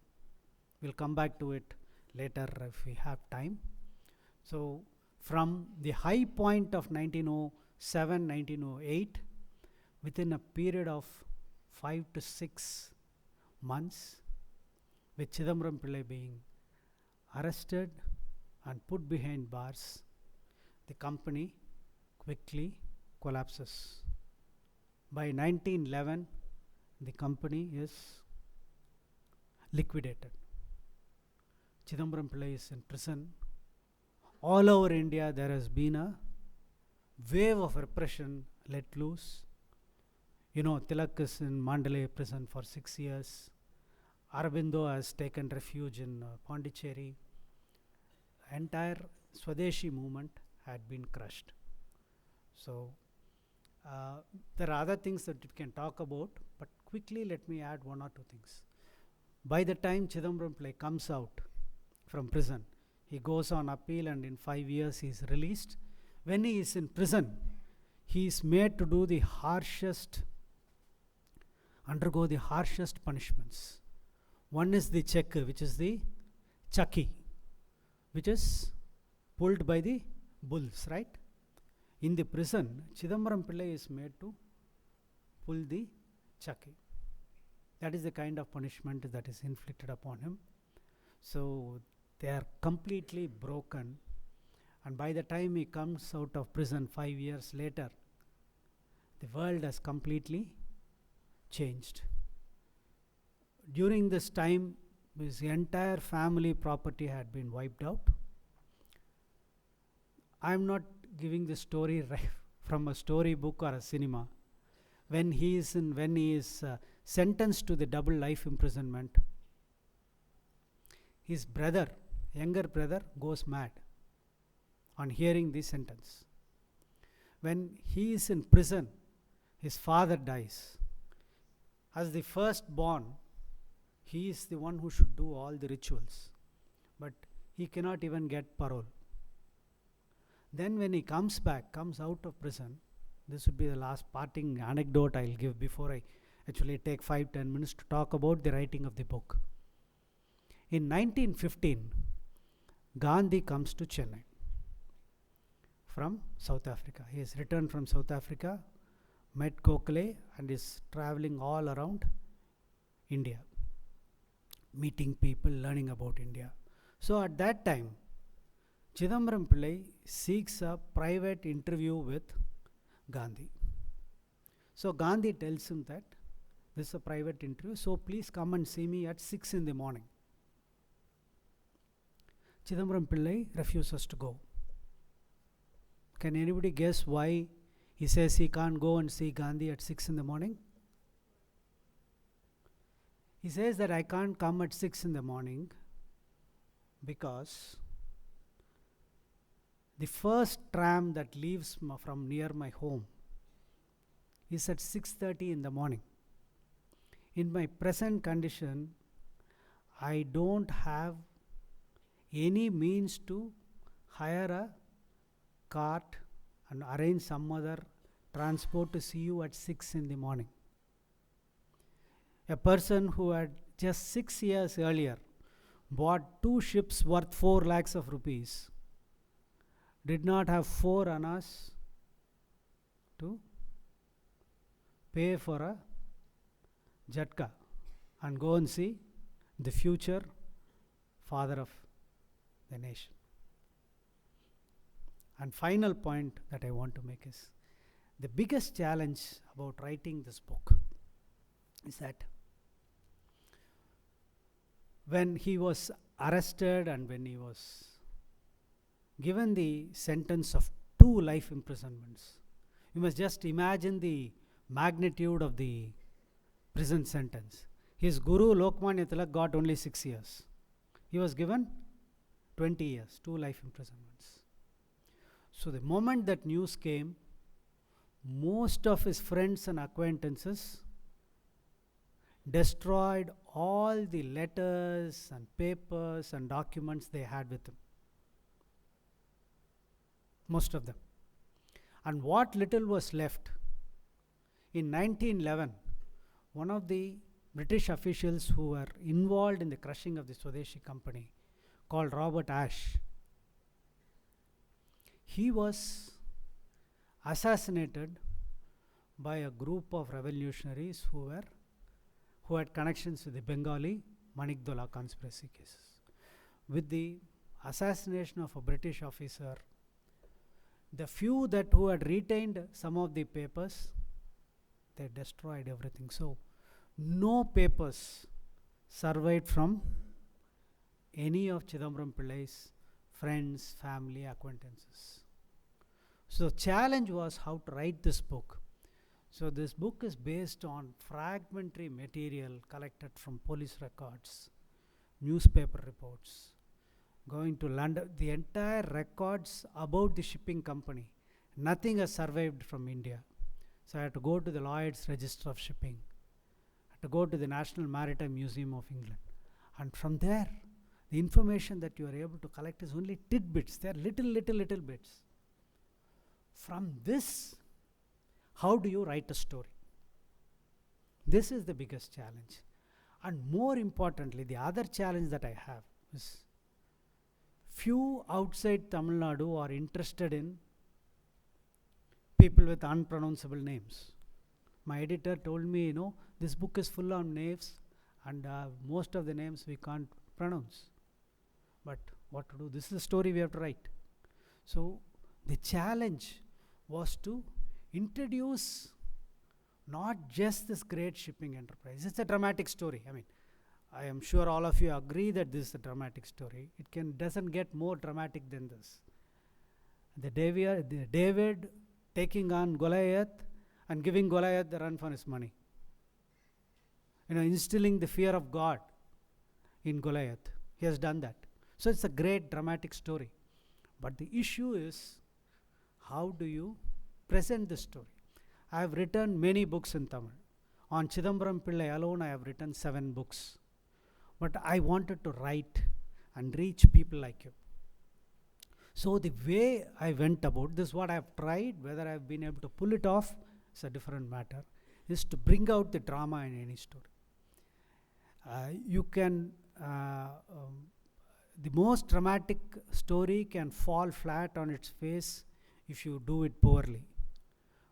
We'll come back to it later if we have time. So from the high point of 1907, 1908, within a period of 5 to 6 months, with Chidambaram Pillai being arrested and put behind bars, the company quickly collapses. By 1911, the company is liquidated. Chidambaram Pillai is in prison. All over India, there has been a wave of repression let loose. Tilak is in Mandalay prison for 6 years. Aurobindo has taken refuge in Pondicherry. Entire Swadeshi movement had been crushed. So there are other things that we can talk about, but quickly let me add 1 or 2 things. By the time Chidambaram Pillai comes out from prison, he goes on appeal, and in 5 years he is released. When he is in prison, he is made to do undergo the harshest punishments. One is the check, which is the chakki, which is pulled by the bulls, right? In the prison, Chidambaram Pillai is made to pull the chakki. That is the kind of punishment that is inflicted upon him. So they are completely broken, and by the time he comes out of prison 5 years later, the world has completely changed. During this time, his entire family property had been wiped out. I am not giving the story from a storybook or a cinema. When he is sentenced to the double life imprisonment, his brother, younger brother, goes mad on hearing the sentence. When he is in prison, his father dies. As the firstborn, he is the one who should do all the rituals, but he cannot even get parole. Then when he comes out of prison, this would be the last parting anecdote I'll give before I actually take 5-10 minutes to talk about the writing of the book. In 1915, Gandhi comes to Chennai from South Africa. He has returned from South Africa, met Gokhale, and is traveling all around India, meeting people, learning about India. So at that time, Chidambaram Pillai seeks a private interview with Gandhi. So Gandhi tells him that this is a private interview, so please come and see me at 6 in the morning. Chidambaram Pillai refuses to go. Can anybody guess why he says he can't go and see Gandhi at 6 in the morning? He says that I can't come at 6 in the morning because the first tram that leaves from near my home is at 6:30 in the morning. In my present condition, I don't have any means to hire a cart and arrange some other transport to see you at 6 in the morning. A person who had just 6 years earlier bought 2 ships worth 4 lakhs of rupees did not have 4 annas to pay for a jatka and go and see the future father of the nation. And final point that I want to make is the biggest challenge about writing this book is that when he was arrested and when he was given the sentence of 2 life imprisonments, you must just imagine the magnitude of the prison sentence. His guru Lokmanya Tilak got only 6 years. He was given 20 years, 2 life imprisonments. So the moment that news came, most of his friends and acquaintances destroyed all the letters and papers and documents they had with him. Most of them. And what little was left, in 1911, one of the British officials who were involved in the crushing of the Swadeshi company, called Robert Ashe, he was assassinated by a group of revolutionaries who had connections with the Bengali Manikdola conspiracy cases. With the assassination of a British officer, the few who had retained some of the papers, they destroyed everything. So no papers survived from any of Chidambaram Pillai's friends, family, acquaintances. So the challenge was how to write this book. So this book is based on fragmentary material collected from police records, newspaper reports, going to London, the entire records about the shipping company. Nothing has survived from India. So I had to go to the Lloyd's Register of Shipping. I had to go to the National Maritime Museum of England. And from there, the information that you are able to collect is only tidbits. They are little bits. From this, how do you write a story? This is the biggest challenge. And more importantly, the other challenge that I have is few outside Tamil Nadu are interested in people with unpronounceable names. My editor told me, this book is full of names and most of the names we can't pronounce. But what to do? This is the story we have to write. So the challenge was to introduce not just this great shipping enterprise. It's a dramatic story. I am sure all of you agree that this is a dramatic story. It doesn't get more dramatic than this. The David taking on Goliath and giving Goliath the run for his money. Instilling the fear of God in Goliath. He has done that. So it's a great dramatic story. But the issue is, how do you present the story? I have written many books in Tamil. On Chidambaram Pillai alone, I have written 7 books. But I wanted to write and reach people like you. So the way I went about this, what I have tried, whether I have been able to pull it off is a different matter, is to bring out the drama in any story. The most dramatic story can fall flat on its face if you do it poorly.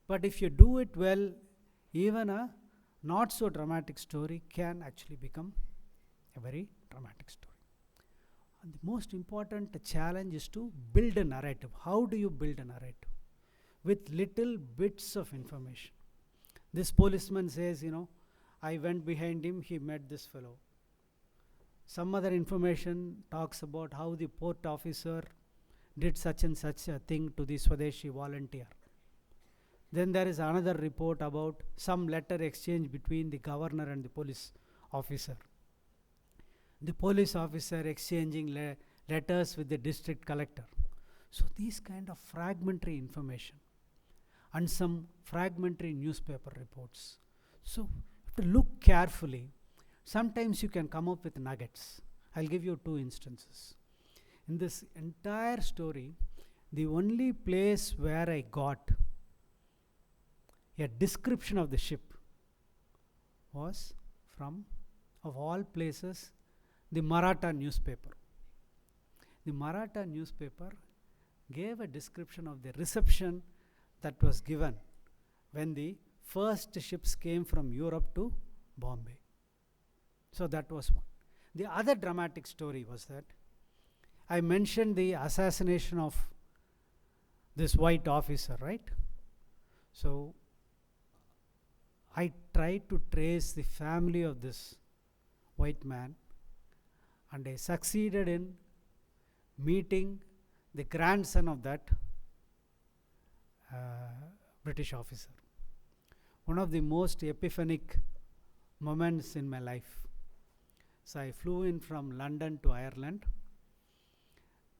But if you do it well, even a not so dramatic story can actually become a very dramatic story. And the most important challenge is to build a narrative. How do you build a narrative? With little bits of information. This policeman says, I went behind him, he met this fellow. Some other information talks about how the port officer did such and such a thing to the Swadeshi volunteer. Then there is another report about some letter exchange between the governor and the police officer. The police officer exchanging letters with the district collector. So these kind of fragmentary information and some fragmentary newspaper reports. So you have to look carefully. Sometimes you can come up with nuggets. I'll give you 2 instances. In this entire story, the only place where I got a description of the ship was from, of all places, the Maratha newspaper. The Maratha newspaper gave a description of the reception that was given when the first ships came from Europe to Bombay. So that was one. The other dramatic story was that I mentioned the assassination of this white officer, right? So I tried to trace the family of this white man, and I succeeded in meeting the grandson of that British officer. One of the most epiphanic moments in my life. So I flew in from London to Ireland.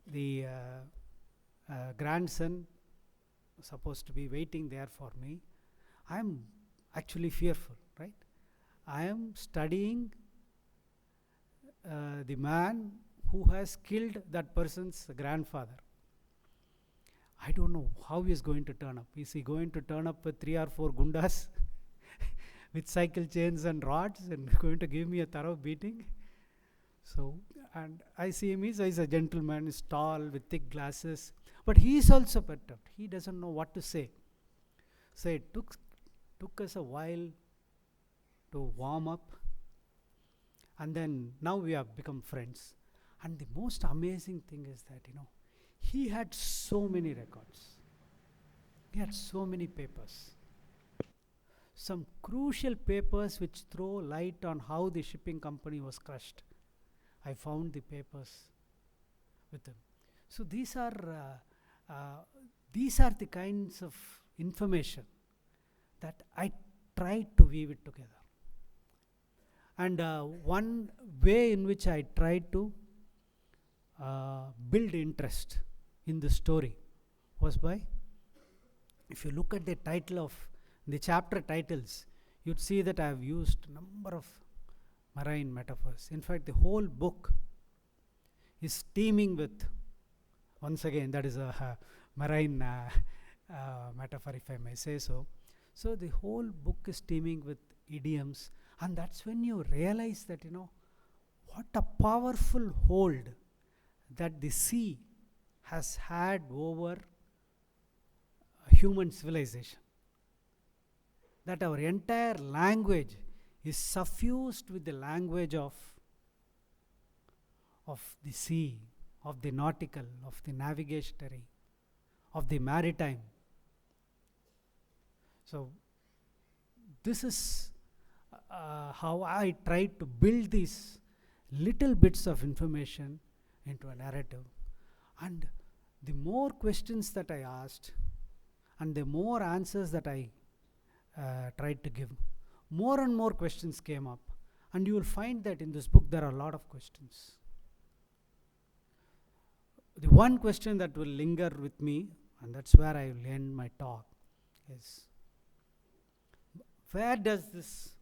The grandson was supposed to be waiting there for me. I am actually fearful, right? I am studying the man who has killed that person's grandfather. I don't know how he is going to turn up. Is he going to turn up with 3 or 4 gundas with cycle chains and rods and going to give me a thorough beating? So, and I see him, he's a gentleman, he's tall with thick glasses, but he is also perturbed. He doesn't know what to say. So it took us a while to warm up, and then now we have become friends. And the most amazing thing is that, he had so many records. He had so many papers. Some crucial papers which throw light on how the shipping company was crushed. I found the papers with him. So these are the kinds of information that I tried to weave it together. And one way in which I tried to build interest in the story was by, if you look at the title of the chapter titles, you'd see that I have used a number of marine metaphors. In fact, the whole book is teeming with, once again, that is a marine metaphor, if I may say so. So the whole book is teeming with idioms, and that's when you realize that, what a powerful hold that the sea has had over human civilization. That our entire language is suffused with the language of the sea, of the nautical, of the navigatory, of the maritime. So this is how I tried to build these little bits of information into a narrative. And the more questions that I asked, and the more answers that I tried to give, more and more questions came up. And you will find that in this book there are a lot of questions. The one question that will linger with me, and that's where I will end my talk, is where does this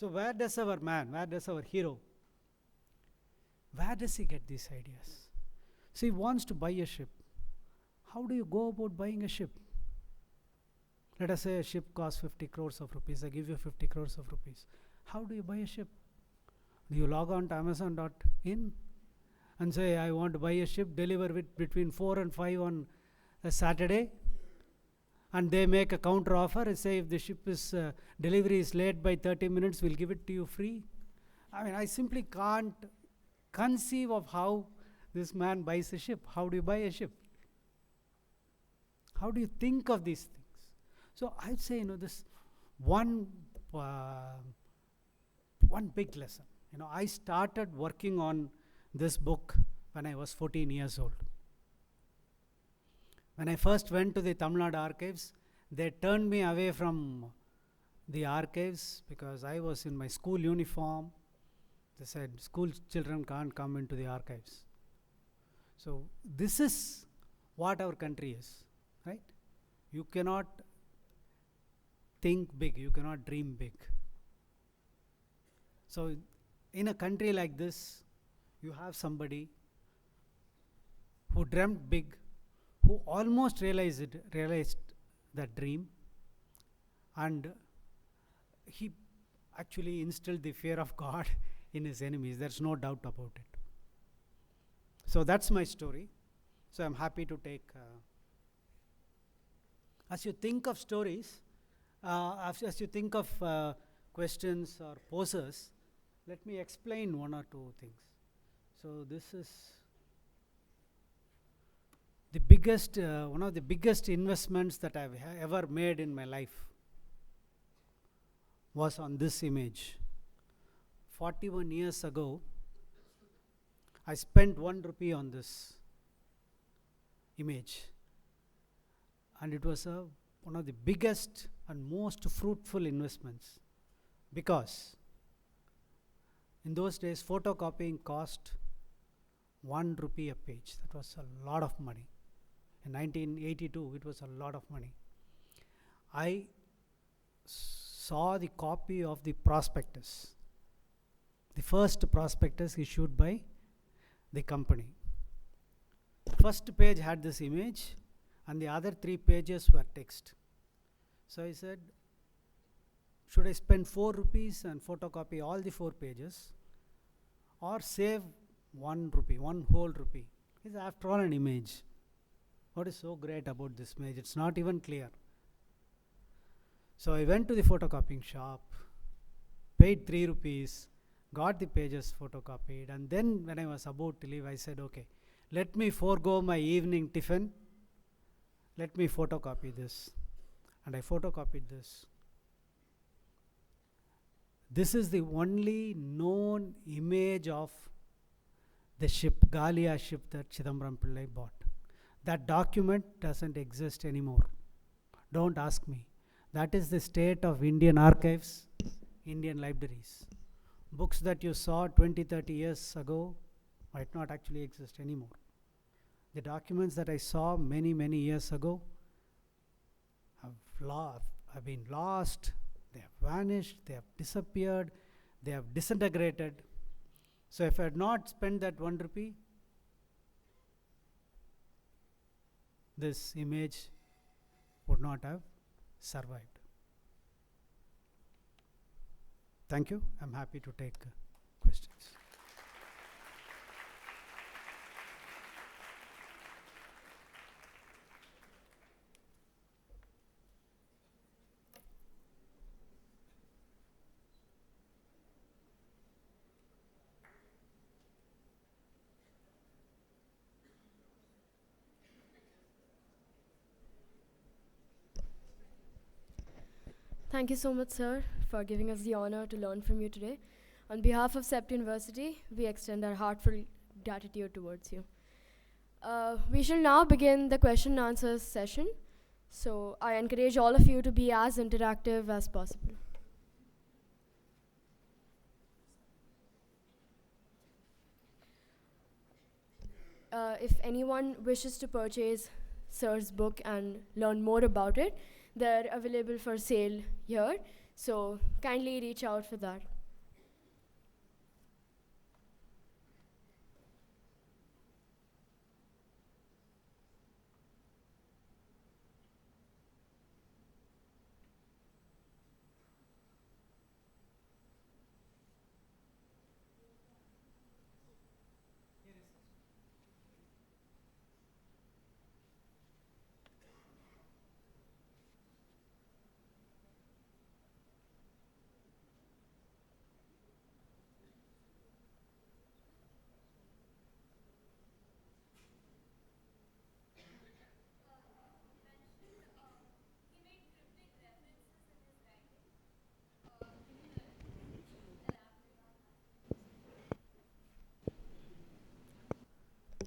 So where does our man, where does our hero, where does he get these ideas? So he wants to buy a ship. How do you go about buying a ship? Let us say a ship costs 50 crores of rupees. I give you 50 crores of rupees. How do you buy a ship? Do you log on to Amazon.in and say, I want to buy a ship, deliver it between 4 and 5 on a Saturday? And they make a counter offer and say, if the ship is delivery is late by 30 minutes, we'll give it to you free. I mean, I simply can't conceive of how this man buys a ship. How do you buy a ship? How do you think of these things? So I'd say, this one big lesson. I started working on this book when I was 14 years old. When I first went to the Tamil Nadu archives, they turned me away from the archives because I was in my school uniform. They said school children can't come into the archives. So this is what our country is, right? You cannot think big, you cannot dream big. So in a country like this, you have somebody who dreamt big, who almost realized that dream, and he actually instilled the fear of God in his enemies. There's no doubt about it. So that's my story. So I'm happy to take. As you think of stories, as you think of questions or poses, let me explain one or two things. So this is the biggest, one of the biggest investments that I've ever made in my life was on this image. 41 years ago, I spent 1 rupee on this image, and it was one of the biggest and most fruitful investments, because in those days photocopying cost 1 rupee a page. That was a lot of money. In 1982, it was a lot of money. I saw the copy of the prospectus, the first prospectus issued by the company. First page had this image, and the other 3 pages were text. So I said, should I spend 4 rupees and photocopy all the 4 pages, or save 1 rupee, 1 whole rupee? It's after all an image. What is so great about this image? It's not even clear. So I went to the photocopying shop, paid 3 rupees, got the pages photocopied, and then when I was about to leave, I said, okay, let me forego my evening tiffin, let me photocopy this. And I photocopied this. This is the only known image of the ship, Galia ship, that Chidambaram Pillai bought. That document doesn't exist anymore. Don't ask me. That is the state of Indian archives, Indian libraries. Books that you saw 20, 30 years ago might not actually exist anymore. The documents that I saw many, many years ago have been lost, they have vanished, they have disappeared, they have disintegrated. So if I had not spent that 1 rupee, this image would not have survived. Thank you. I'm happy to take questions. Thank you so much, sir, for giving us the honor to learn from you today. On behalf of CEPT University, we extend our heartfelt gratitude towards you. We shall now begin the question and answers session. So I encourage all of you to be as interactive as possible. If anyone wishes to purchase sir's book and learn more about it, they're available for sale here, so kindly reach out for that.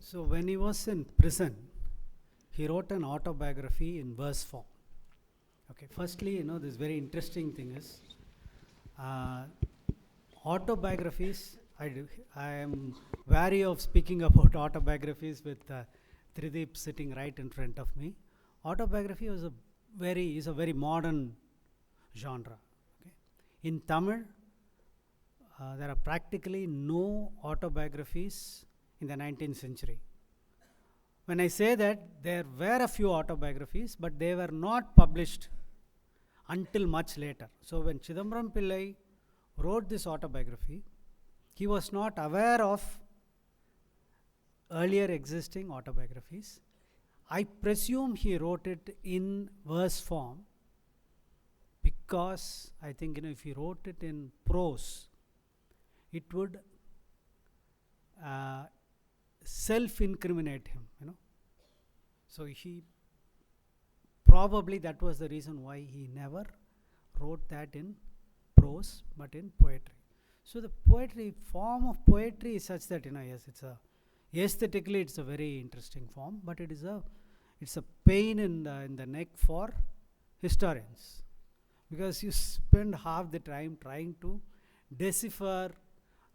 So when he was in prison, he wrote an autobiography in verse form. Okay, firstly, this very interesting thing is autobiographies. I am wary of speaking about autobiographies with Trideep sitting right in front of me. Autobiography is a very modern genre. Okay? In Tamil, there are practically no autobiographies in the 19th century. When I say that, there were a few autobiographies, but they were not published until much later. So when Chidambaram Pillai wrote this autobiography, he was not aware of earlier existing autobiographies. I presume he wrote it in verse form because I think if he wrote it in prose, it would self-incriminate him. So he probably, that was the reason why he never wrote that in prose but in poetry. So the form of poetry is such that yes, aesthetically it's a very interesting form, but it's a pain in the neck for historians, because you spend half the time trying to decipher,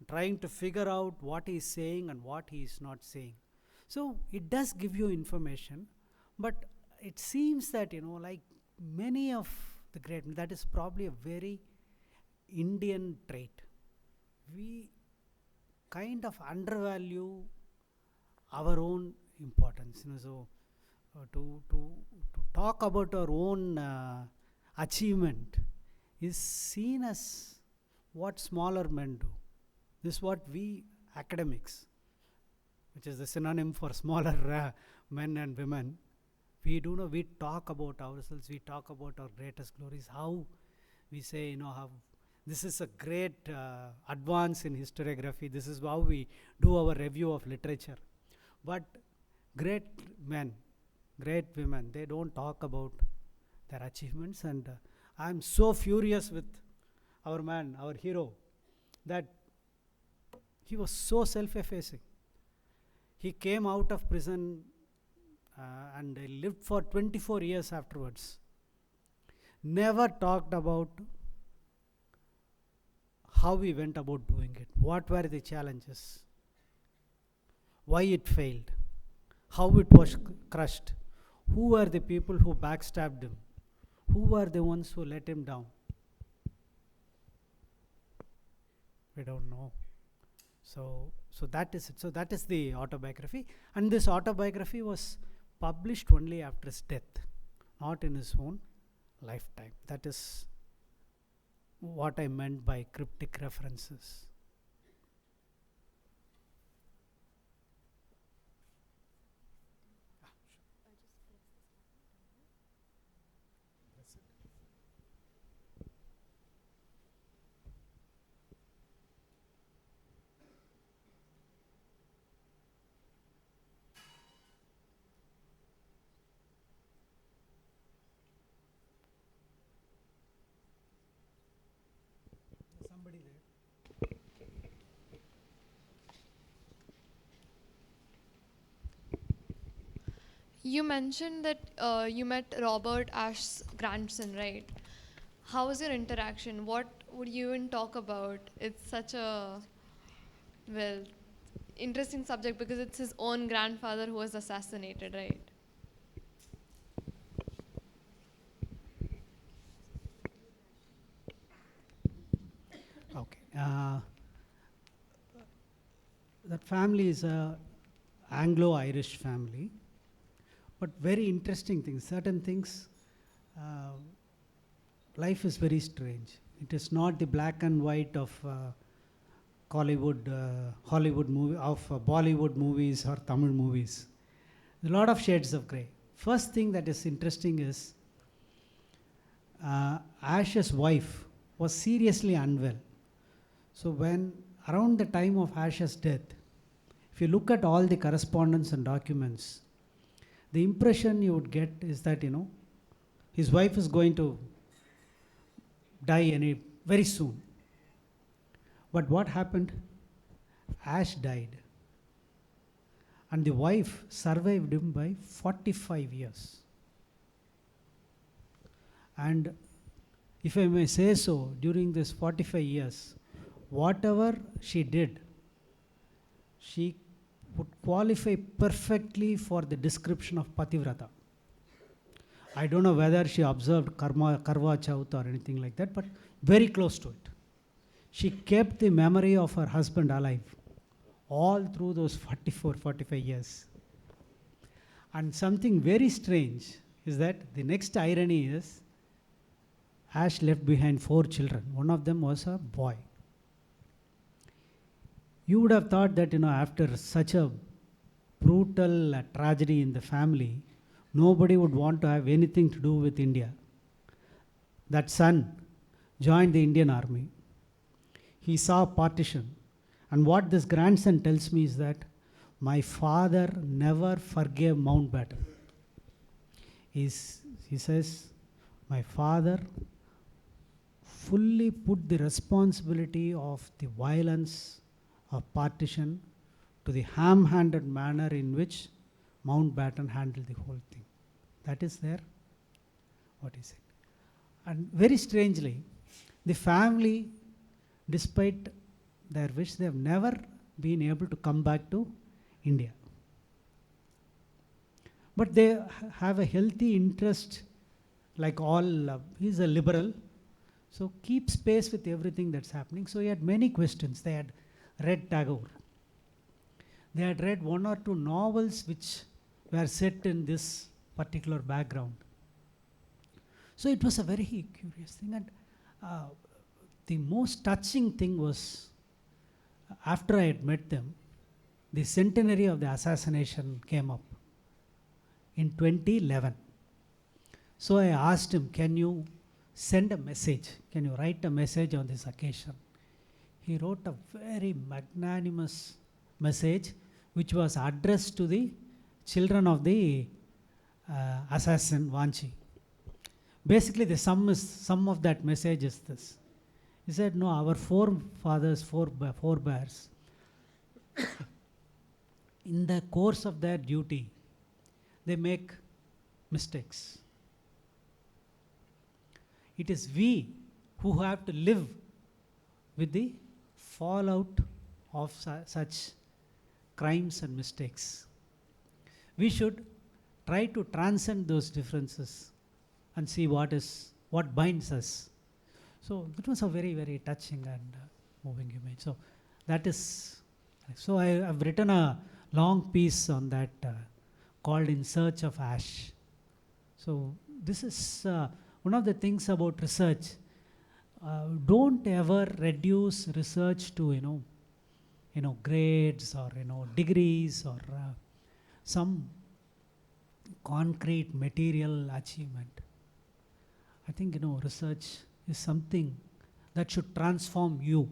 trying to figure out what he is saying and what he is not saying. So it does give you information, but it seems that like many of the great, that is probably a very Indian trait. We kind of undervalue our own importance. So to talk about our own achievement is seen as what smaller men do. This is what we academics, which is the synonym for smaller men and women, we do know. We talk about ourselves, we talk about our greatest glories, how we say, how this is a great advance in historiography, this is how we do our review of literature. But great men, great women, they don't talk about their achievements. And I'm so furious with our man, our hero, that he was so self-effacing. He came out of prison and lived for 24 years afterwards. Never talked about how we went about doing it, what were the challenges, why it failed, how it was crushed, who were the people who backstabbed him, who were the ones who let him down. We don't know. So that is it. So that is the autobiography, and this autobiography was published only after his death, not in his own lifetime. That is what I meant by cryptic references. Somebody there. You mentioned that you met Robert Ash's grandson, right? How was your interaction? What would you even talk about? It's such a, interesting subject because it's his own grandfather who was assassinated, right? Okay. That family is a Anglo-Irish family, but very interesting things. Certain things, life is very strange. It is not the black and white of Hollywood movie, of Bollywood movies or Tamil movies. A lot of shades of grey. First thing that is interesting is Ash's wife was seriously unwell. So when around the time of Ash's death, if you look at all the correspondence and documents, the impression you would get is that his wife is going to die very soon. But what happened? Ash died. And the wife survived him by 45 years. And if I may say so, during this 45 years, whatever she did, she would qualify perfectly for the description of Pativrata. I don't know whether she observed Karva Chauth or anything like that, but very close to it. She kept the memory of her husband alive all through those 45 years. And something very strange is that the next irony is Ash left behind 4 children. One of them was a boy. You would have thought that, after such a brutal tragedy in the family, nobody would want to have anything to do with India. That son joined the Indian Army. He saw partition. And what this grandson tells me is that my father never forgave Mountbatten. He says, my father fully put the responsibility of the violence of partition to the ham-handed manner in which Mountbatten handled the whole thing. That is there, what he said. And very strangely, the family, despite their wish, they have never been able to come back to India. But they have a healthy interest, like all, he's a liberal, so keep space with everything that's happening. So he had many questions. They had read Tagore. They had read 1 or 2 novels which were set in this particular background. So it was a very curious thing. And the most touching thing was, after I had met them, the centenary of the assassination came up in 2011. So I asked him, can you send a message? Can you write a message on this occasion? He wrote a very magnanimous message which was addressed to the children of the assassin Vanchi. Basically, the sum of that message is this. He said, no, our forefathers, forebears, in the course of their duty, they make mistakes. It is we who have to live with the fallout of such crimes and mistakes. We should try to transcend those differences and see what binds us. So it was a very, very touching and moving image. So that is, so I have written a long piece on that called In Search of Ash. So this is one of the things about research. Don't ever reduce research to grades or degrees or some concrete material achievement. I think research is something that should transform you.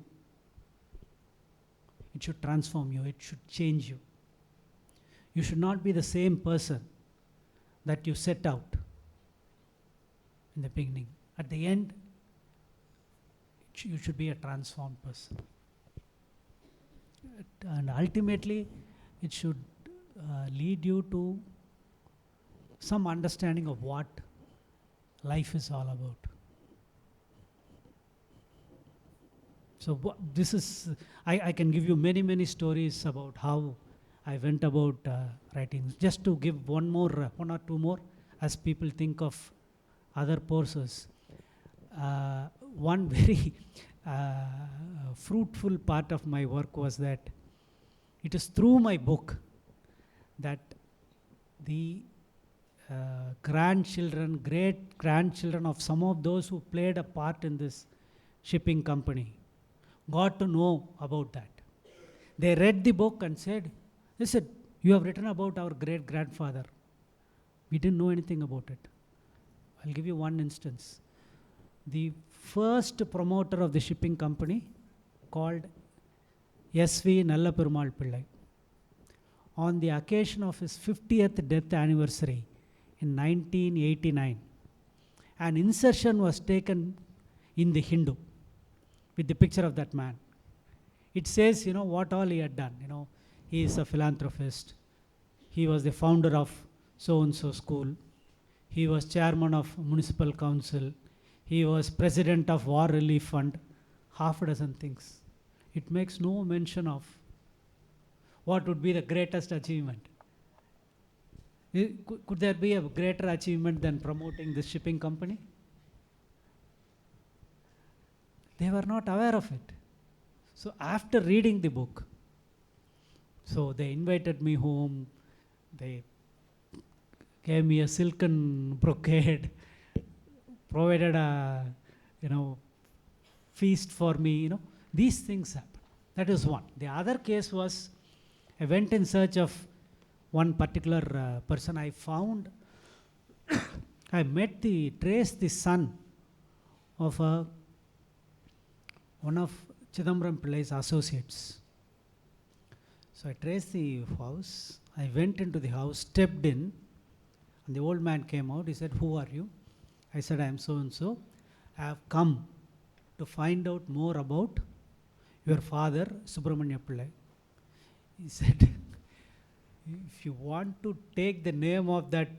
It should transform you. It should change you. You should not be the same person that you set out in the beginning. At the end, you should be a transformed person. And ultimately, it should lead you to some understanding of what life is all about. So this is, I can give you many, many stories about how I went about writing. Just to give one or two more, as people think of other pursuits. One very fruitful part of my work was that it is through my book that the grandchildren, great-grandchildren of some of those who played a part in this shipping company got to know about that. They read the book and said, listen, you have written about our great-grandfather. We didn't know anything about it. I'll give you one instance. The first promoter of the shipping company, called S.V. Nallaperumal Pillai, on the occasion of his 50th death anniversary in 1989, an insertion was taken in the Hindu with the picture of that man. It says, what all he had done. He is a philanthropist, he was the founder of so-and-so school, he was chairman of municipal council, he was president of war relief fund, half a dozen things. It makes no mention of what would be the greatest achievement. Could there be a greater achievement than promoting this shipping company? They were not aware of it. So after reading the book, so they invited me home, they gave me a silken brocade, provided a, feast for me, these things happen. That is one. The other case was, I went in search of one particular person. I found, I traced the son of one of Chidambaram Pillai's associates. So I traced the house, I went into the house, stepped in, and the old man came out. He said, "Who are you?" I said, "I am so-and-so. I have come to find out more about your father, Subramanya Pillai." He said, "If you want to take the name of that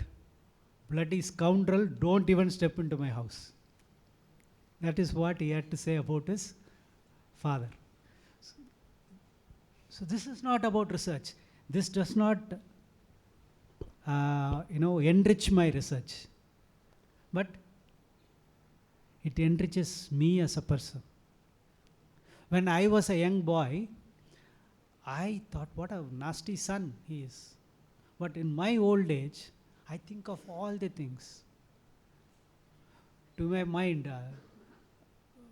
bloody scoundrel, don't even step into my house." That is what he had to say about his father. So this is not about research. This does not, enrich my research, but it enriches me as a person. When I was a young boy, I thought, what a nasty son he is. But in my old age, I think of all the things. To my mind,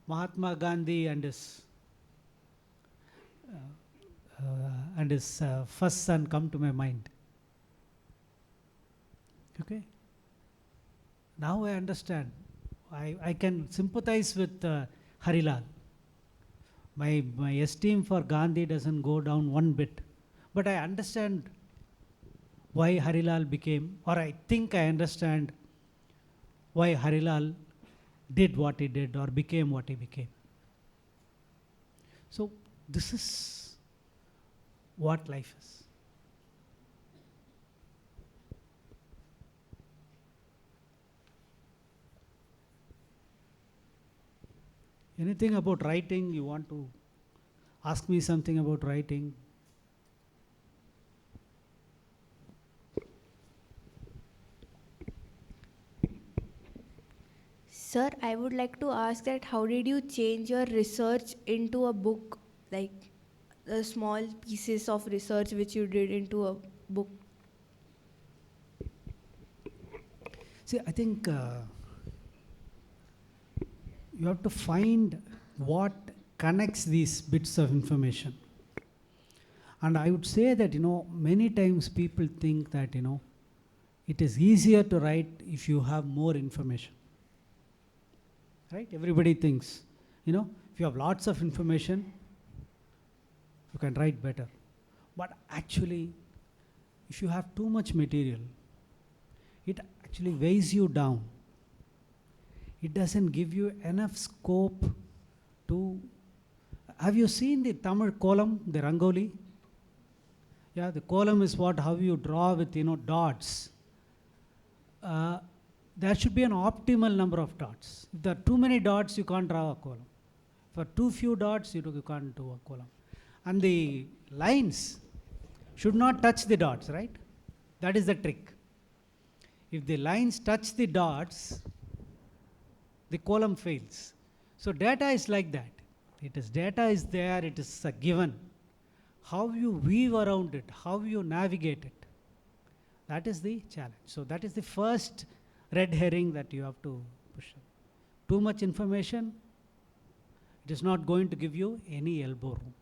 Mahatma Gandhi and his first son come to my mind. Okay? Now I understand. I can sympathize with Harilal. My esteem for Gandhi doesn't go down one bit. But I understand why Harilal became, or I think I understand why Harilal did what he did or became what he became. So this is what life is. Anything about writing? You want to ask me something about writing? Sir, I would like to ask that how did you change your research into a book, like the small pieces of research which you did into a book? See, I think you have to find what connects these bits of information. And I would say that, many times people think that, it is easier to write if you have more information. Right? Everybody thinks, if you have lots of information, you can write better. But actually, if you have too much material, it actually weighs you down. It doesn't give you enough scope to. Have you seen the Tamil column, the Rangoli? Yeah, the column is how you draw with, dots. There should be an optimal number of dots. If there are too many dots, you can't draw a column. For too few dots, you can't do a column. And the lines should not touch the dots, right? That is the trick. If the lines touch the dots, the column fails. So data is like that. Data is there, it is a given. How you weave around it, how you navigate it, that is the challenge. So that is the first red herring that you have to push. Too much information, it is not going to give you any elbow room.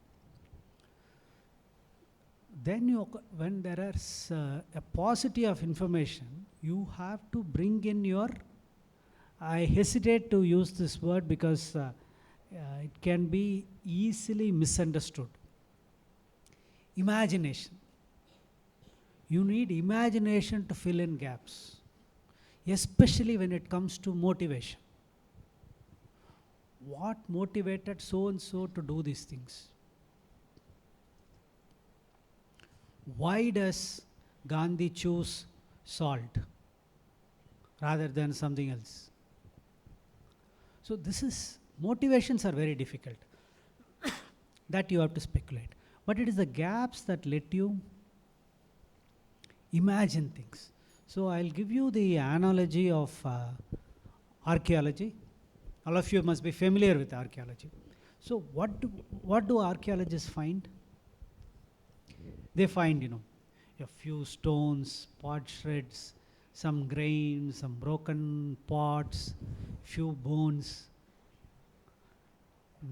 Then when there is a paucity of information, you have to bring in your, I hesitate to use this word because it can be easily misunderstood. Imagination. You need imagination to fill in gaps, especially when it comes to motivation. What motivated so-and-so to do these things? Why does Gandhi chose salt rather than something else? So this is, motivations are very difficult. That you have to speculate. But it is the gaps that let you imagine things. So I'll give you the analogy of archaeology. All of you must be familiar with archaeology. So what do archaeologists find? They find, a few stones, pot shreds, some grains, some broken pots, few bones.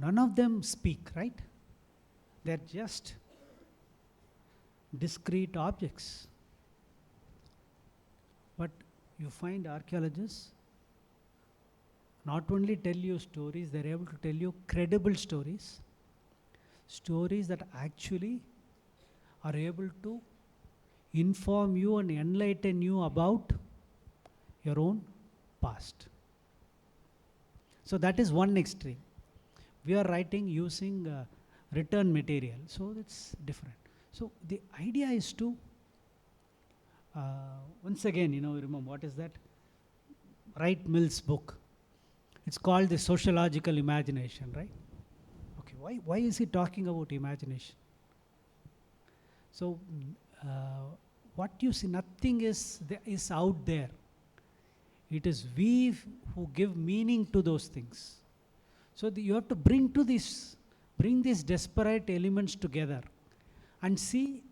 None of them speak, right? They're just discrete objects. But you find archaeologists not only tell you stories, they're able to tell you credible stories, stories that actually are able to inform you and enlighten you about your own past. So that is one extreme. We are writing using written material, so it's different. So the idea is to, once again, remember what is that? Wright Mill's book. It's called the sociological imagination, right? Okay, why is he talking about imagination? So what you see, nothing is out there. It is we who give meaning to those things. So you have to bring these disparate elements together and see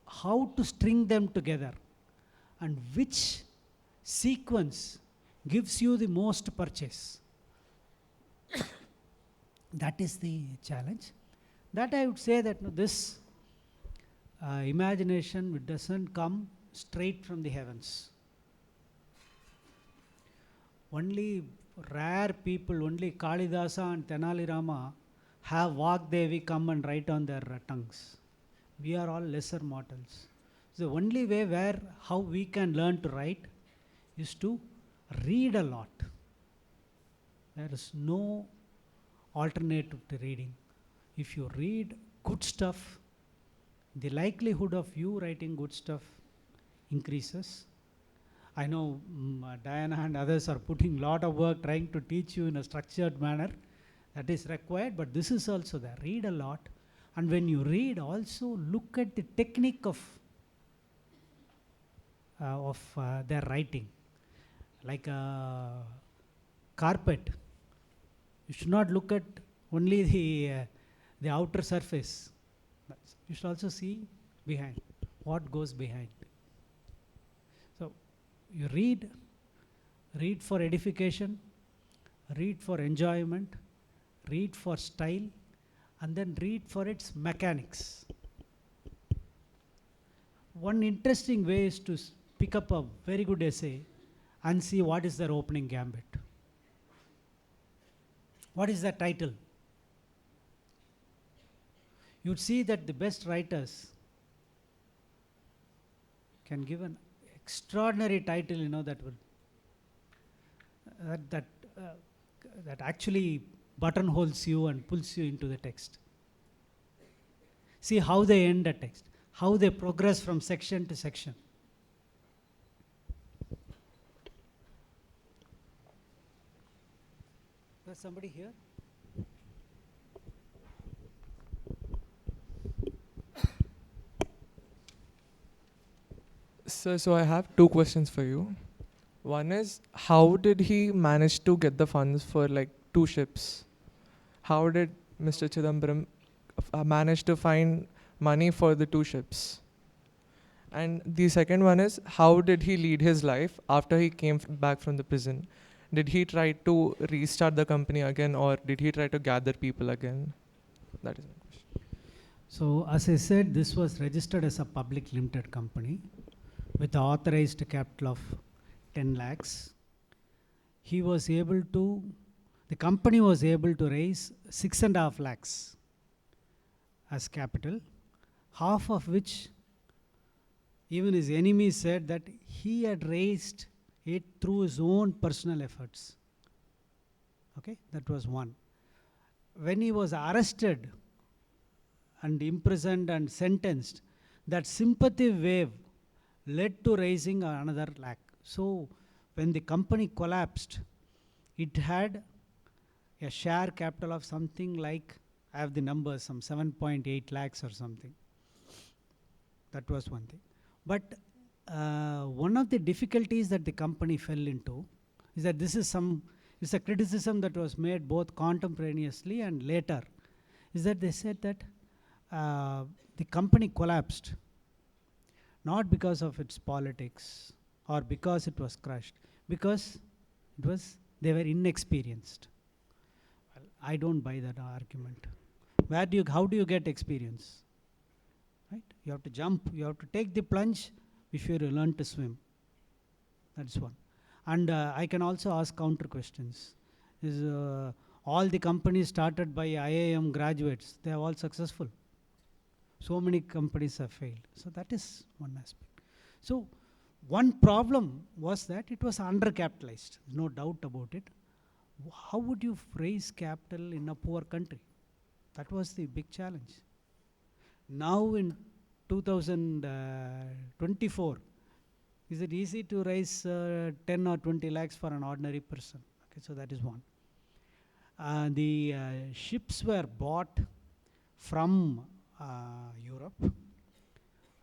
how to string them together and which sequence gives you the most purchase. That is the challenge. That I would say that this imagination doesn't come straight from the heavens. Only rare people, only Kalidasa and Tenali Rama have Vagdevi come and write on their tongues. We are all lesser mortals. The only way how we can learn to write is to read a lot. There is no alternative to reading. If you read good stuff, the likelihood of you writing good stuff increases. I know Diana and others are putting a lot of work trying to teach you in a structured manner. That is required, but this is also there. Read a lot. And when you read, also look at the technique of their writing. Like a carpet, you should not look at only the outer surface. You should also see behind, what goes behind. So you read for edification, read for enjoyment, read for style, and then read for its mechanics. One interesting way is to pick up a very good essay and see what is their opening gambit. What is the title? You'd see that the best writers can give an extraordinary title, that will that actually buttonholes you and pulls you into the text. See how they end a text, how they progress from section to section. There's somebody here? Sir, so I have two questions for you. One is, how did he manage to get the funds for like 2 ships? How did Mr. Chidambaram manage to find money for the 2 ships? And the second one is, how did he lead his life after he came back from the prison? Did he try to restart the company again, or did he try to gather people again? That is my question. So as I said, this was registered as a public limited company with the authorized capital of 10 lakhs. He was able to, the company was able to raise 6.5 lakhs as capital, half of which even his enemies said that he had raised it through his own personal efforts. Okay, that was one. When he was arrested and imprisoned and sentenced, That sympathy wave led to raising another lakh. So when the company collapsed, it had a share capital of something like, I have the numbers, some 7.8 lakhs or something. That was one thing. But one of the difficulties that the company fell into is that it's a criticism that was made both contemporaneously and later, is that they said that the company collapsed not because of its politics or because it was crushed, because they were inexperienced. Well, I don't buy that argument. How do you get experience? Right? You have to jump, you have to take the plunge before you learn to swim. That's one. And I can also ask counter questions. Is all the companies started by IIM graduates, they are all successful. So many companies have failed. So that is one aspect. So one problem was that it was undercapitalized. There's no doubt about it. How would you raise capital in a poor country? That was the big challenge. Now in 2024, is it easy to raise 10 or 20 lakhs for an ordinary person? Okay, so that is one. The ships were bought from Europe,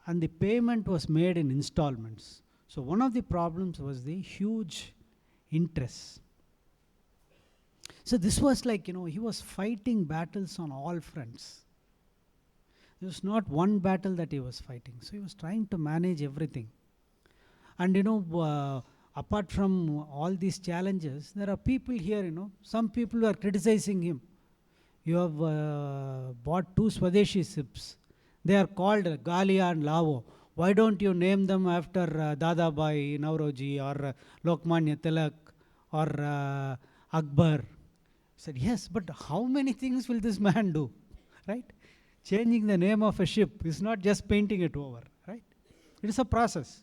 and the payment was made in installments. So one of the problems was the huge interest. So this was like, he was fighting battles on all fronts. There was not one battle that he was fighting. So he was trying to manage everything. And apart from all these challenges, there are people here, some people who are criticizing him. You have bought 2 Swadeshi ships. They are called Galia and Lavo. Why don't you name them after Dadabhai, Nauroji, or Lokmanya Tilak, or Akbar? I said, yes, but how many things will this man do? Right? Changing the name of a ship is not just painting it over. Right? It is a process.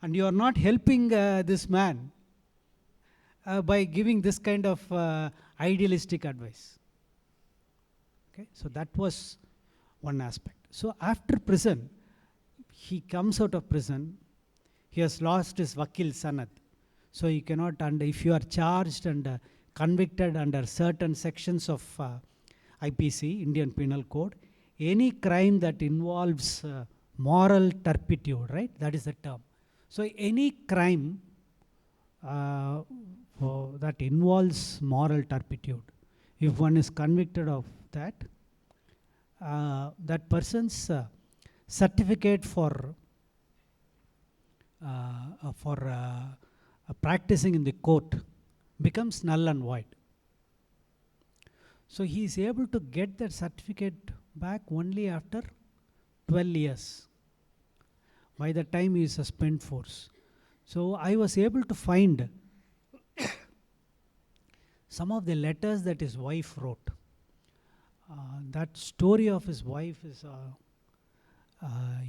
And you are not helping this man by giving this kind of idealistic advice. Okay? So that was one aspect. So after prison, he comes out of prison, he has lost his vakil sanad. So he cannot, if you are charged and convicted under certain sections of IPC, Indian Penal Code, any crime that involves moral turpitude, right? That is the term. So any crime that involves moral turpitude, if one is convicted of that, that person's certificate for practicing in the court becomes null and void. So he is able to get that certificate back only after 12 years. By the time he is a spent force. So I was able to find some of the letters that his wife wrote. That story of his wife is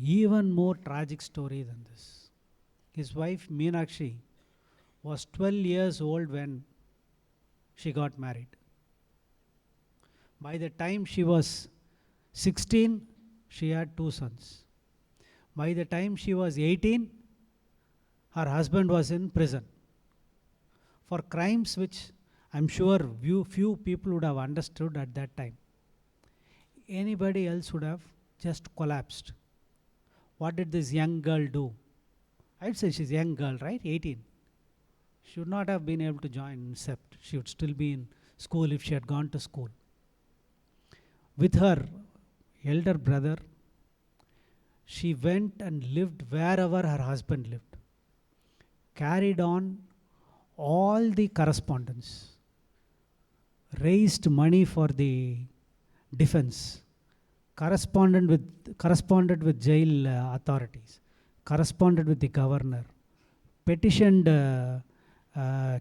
even more tragic story than this. His wife Meenakshi was 12 years old when she got married. By the time she was 16, she had 2 sons. By the time she was 18, her husband was in prison for crimes which I'm sure few people would have understood at that time. Anybody else would have just collapsed. What did this young girl do? I'd say she's a young girl, right? 18. She would not have been able to join SEPT. She would still be in school if she had gone to school. With her elder brother, she went and lived wherever her husband lived. Carried on all the correspondence. Raised money for the defense. Corresponded with jail authorities. Corresponded with the governor. Petitioned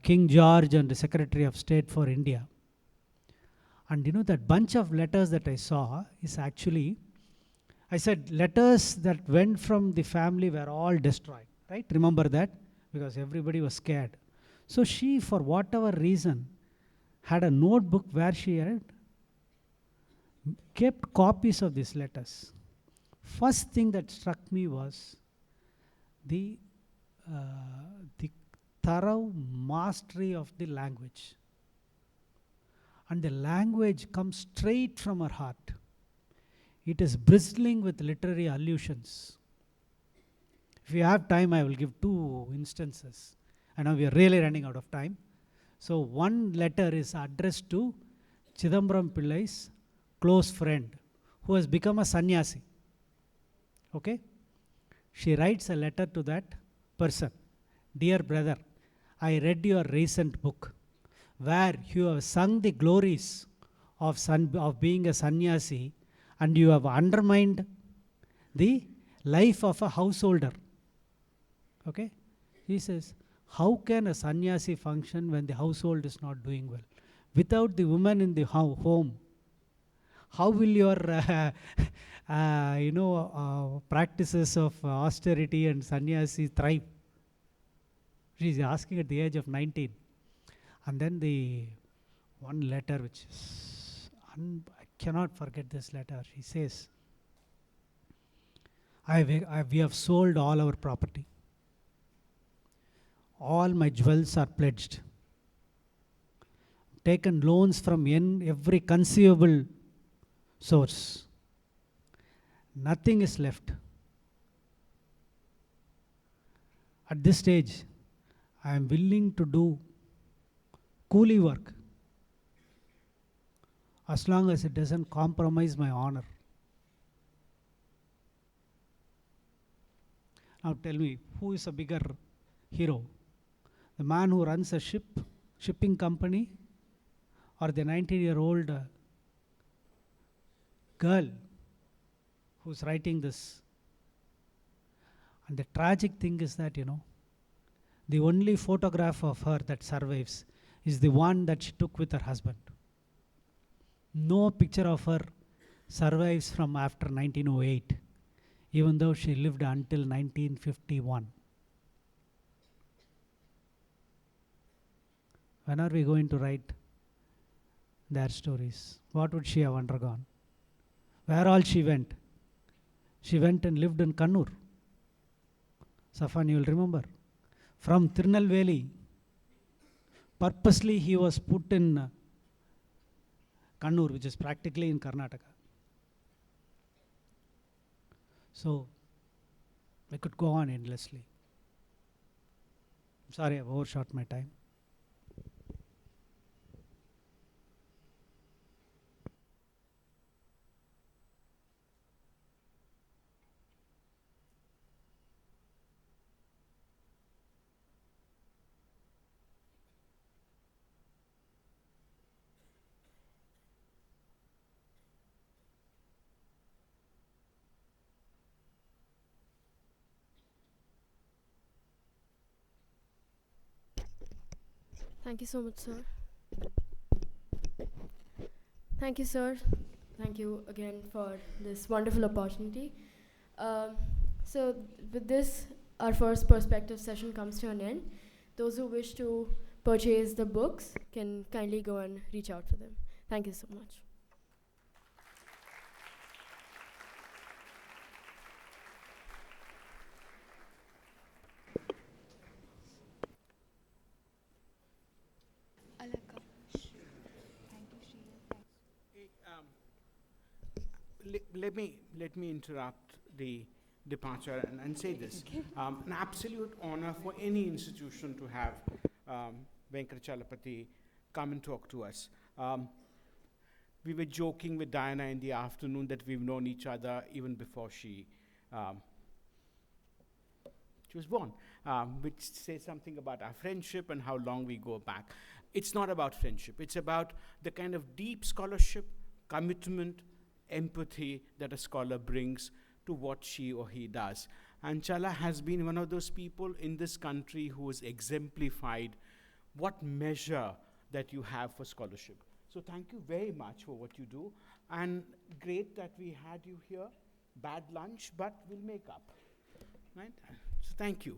King George and the Secretary of State for India. And that bunch of letters that I saw is actually, I said letters that went from the family were all destroyed, right? Remember that? Because everybody was scared. So she, for whatever reason, had a notebook where she had kept copies of these letters First thing that struck me was the the thorough mastery of the language. And the language comes straight from her heart. It is bristling with literary allusions. If you have time, I will give 2 instances. I know we are really running out of time. So one letter is addressed to Chidambaram Pillai's close friend, who has become a sannyasi. Okay? She writes a letter to that person. Dear brother, I read your recent book, where you have sung the glories of being a sannyasi, and you have undermined the life of a householder. Okay? He says, how can a sannyasi function when the household is not doing well? Without the woman in the home, how will your practices of austerity and sannyasi thrive? She is asking at the age of 19. And then the one letter which is, I cannot forget this letter. She says, we have sold all our property. All my jewels are pledged. Taken loans from every conceivable source. Nothing is left. At this stage, I am willing to do coolie work as long as it doesn't compromise my honor. Now tell me, who is a bigger hero? The man who runs a shipping company, or the 19-year-old girl who's writing this? And the tragic thing is that, the only photograph of her that survives is the one that she took with her husband. No picture of her survives from after 1908, even though she lived until 1951. When are we going to write their stories? What would she have undergone? Where all she went? She went and lived in Kannur. Safan, you will remember. From Tirunelveli, purposely he was put in Kannur, which is practically in Karnataka. So, I could go on endlessly. I'm sorry, I've overshot my time. Thank you so much, sir. Thank you, sir. Thank you again for this wonderful opportunity. So with this, our first perspective session comes to an end. Those who wish to purchase the books can kindly go and reach out for them. Thank you so much. Let me interrupt the departure and say this. An absolute honor for any institution to have Venkatachalapathy come and talk to us. We were joking with Diana in the afternoon that we've known each other even before she was born, which says something about our friendship and how long we go back. It's not about friendship. It's about the kind of deep scholarship, commitment, empathy that a scholar brings to what she or he does. And Chala has been one of those people in this country who has exemplified what measure that you have for scholarship. So thank you very much for what you do. And great that we had you here. Bad lunch, but we'll make up. Right? So thank you.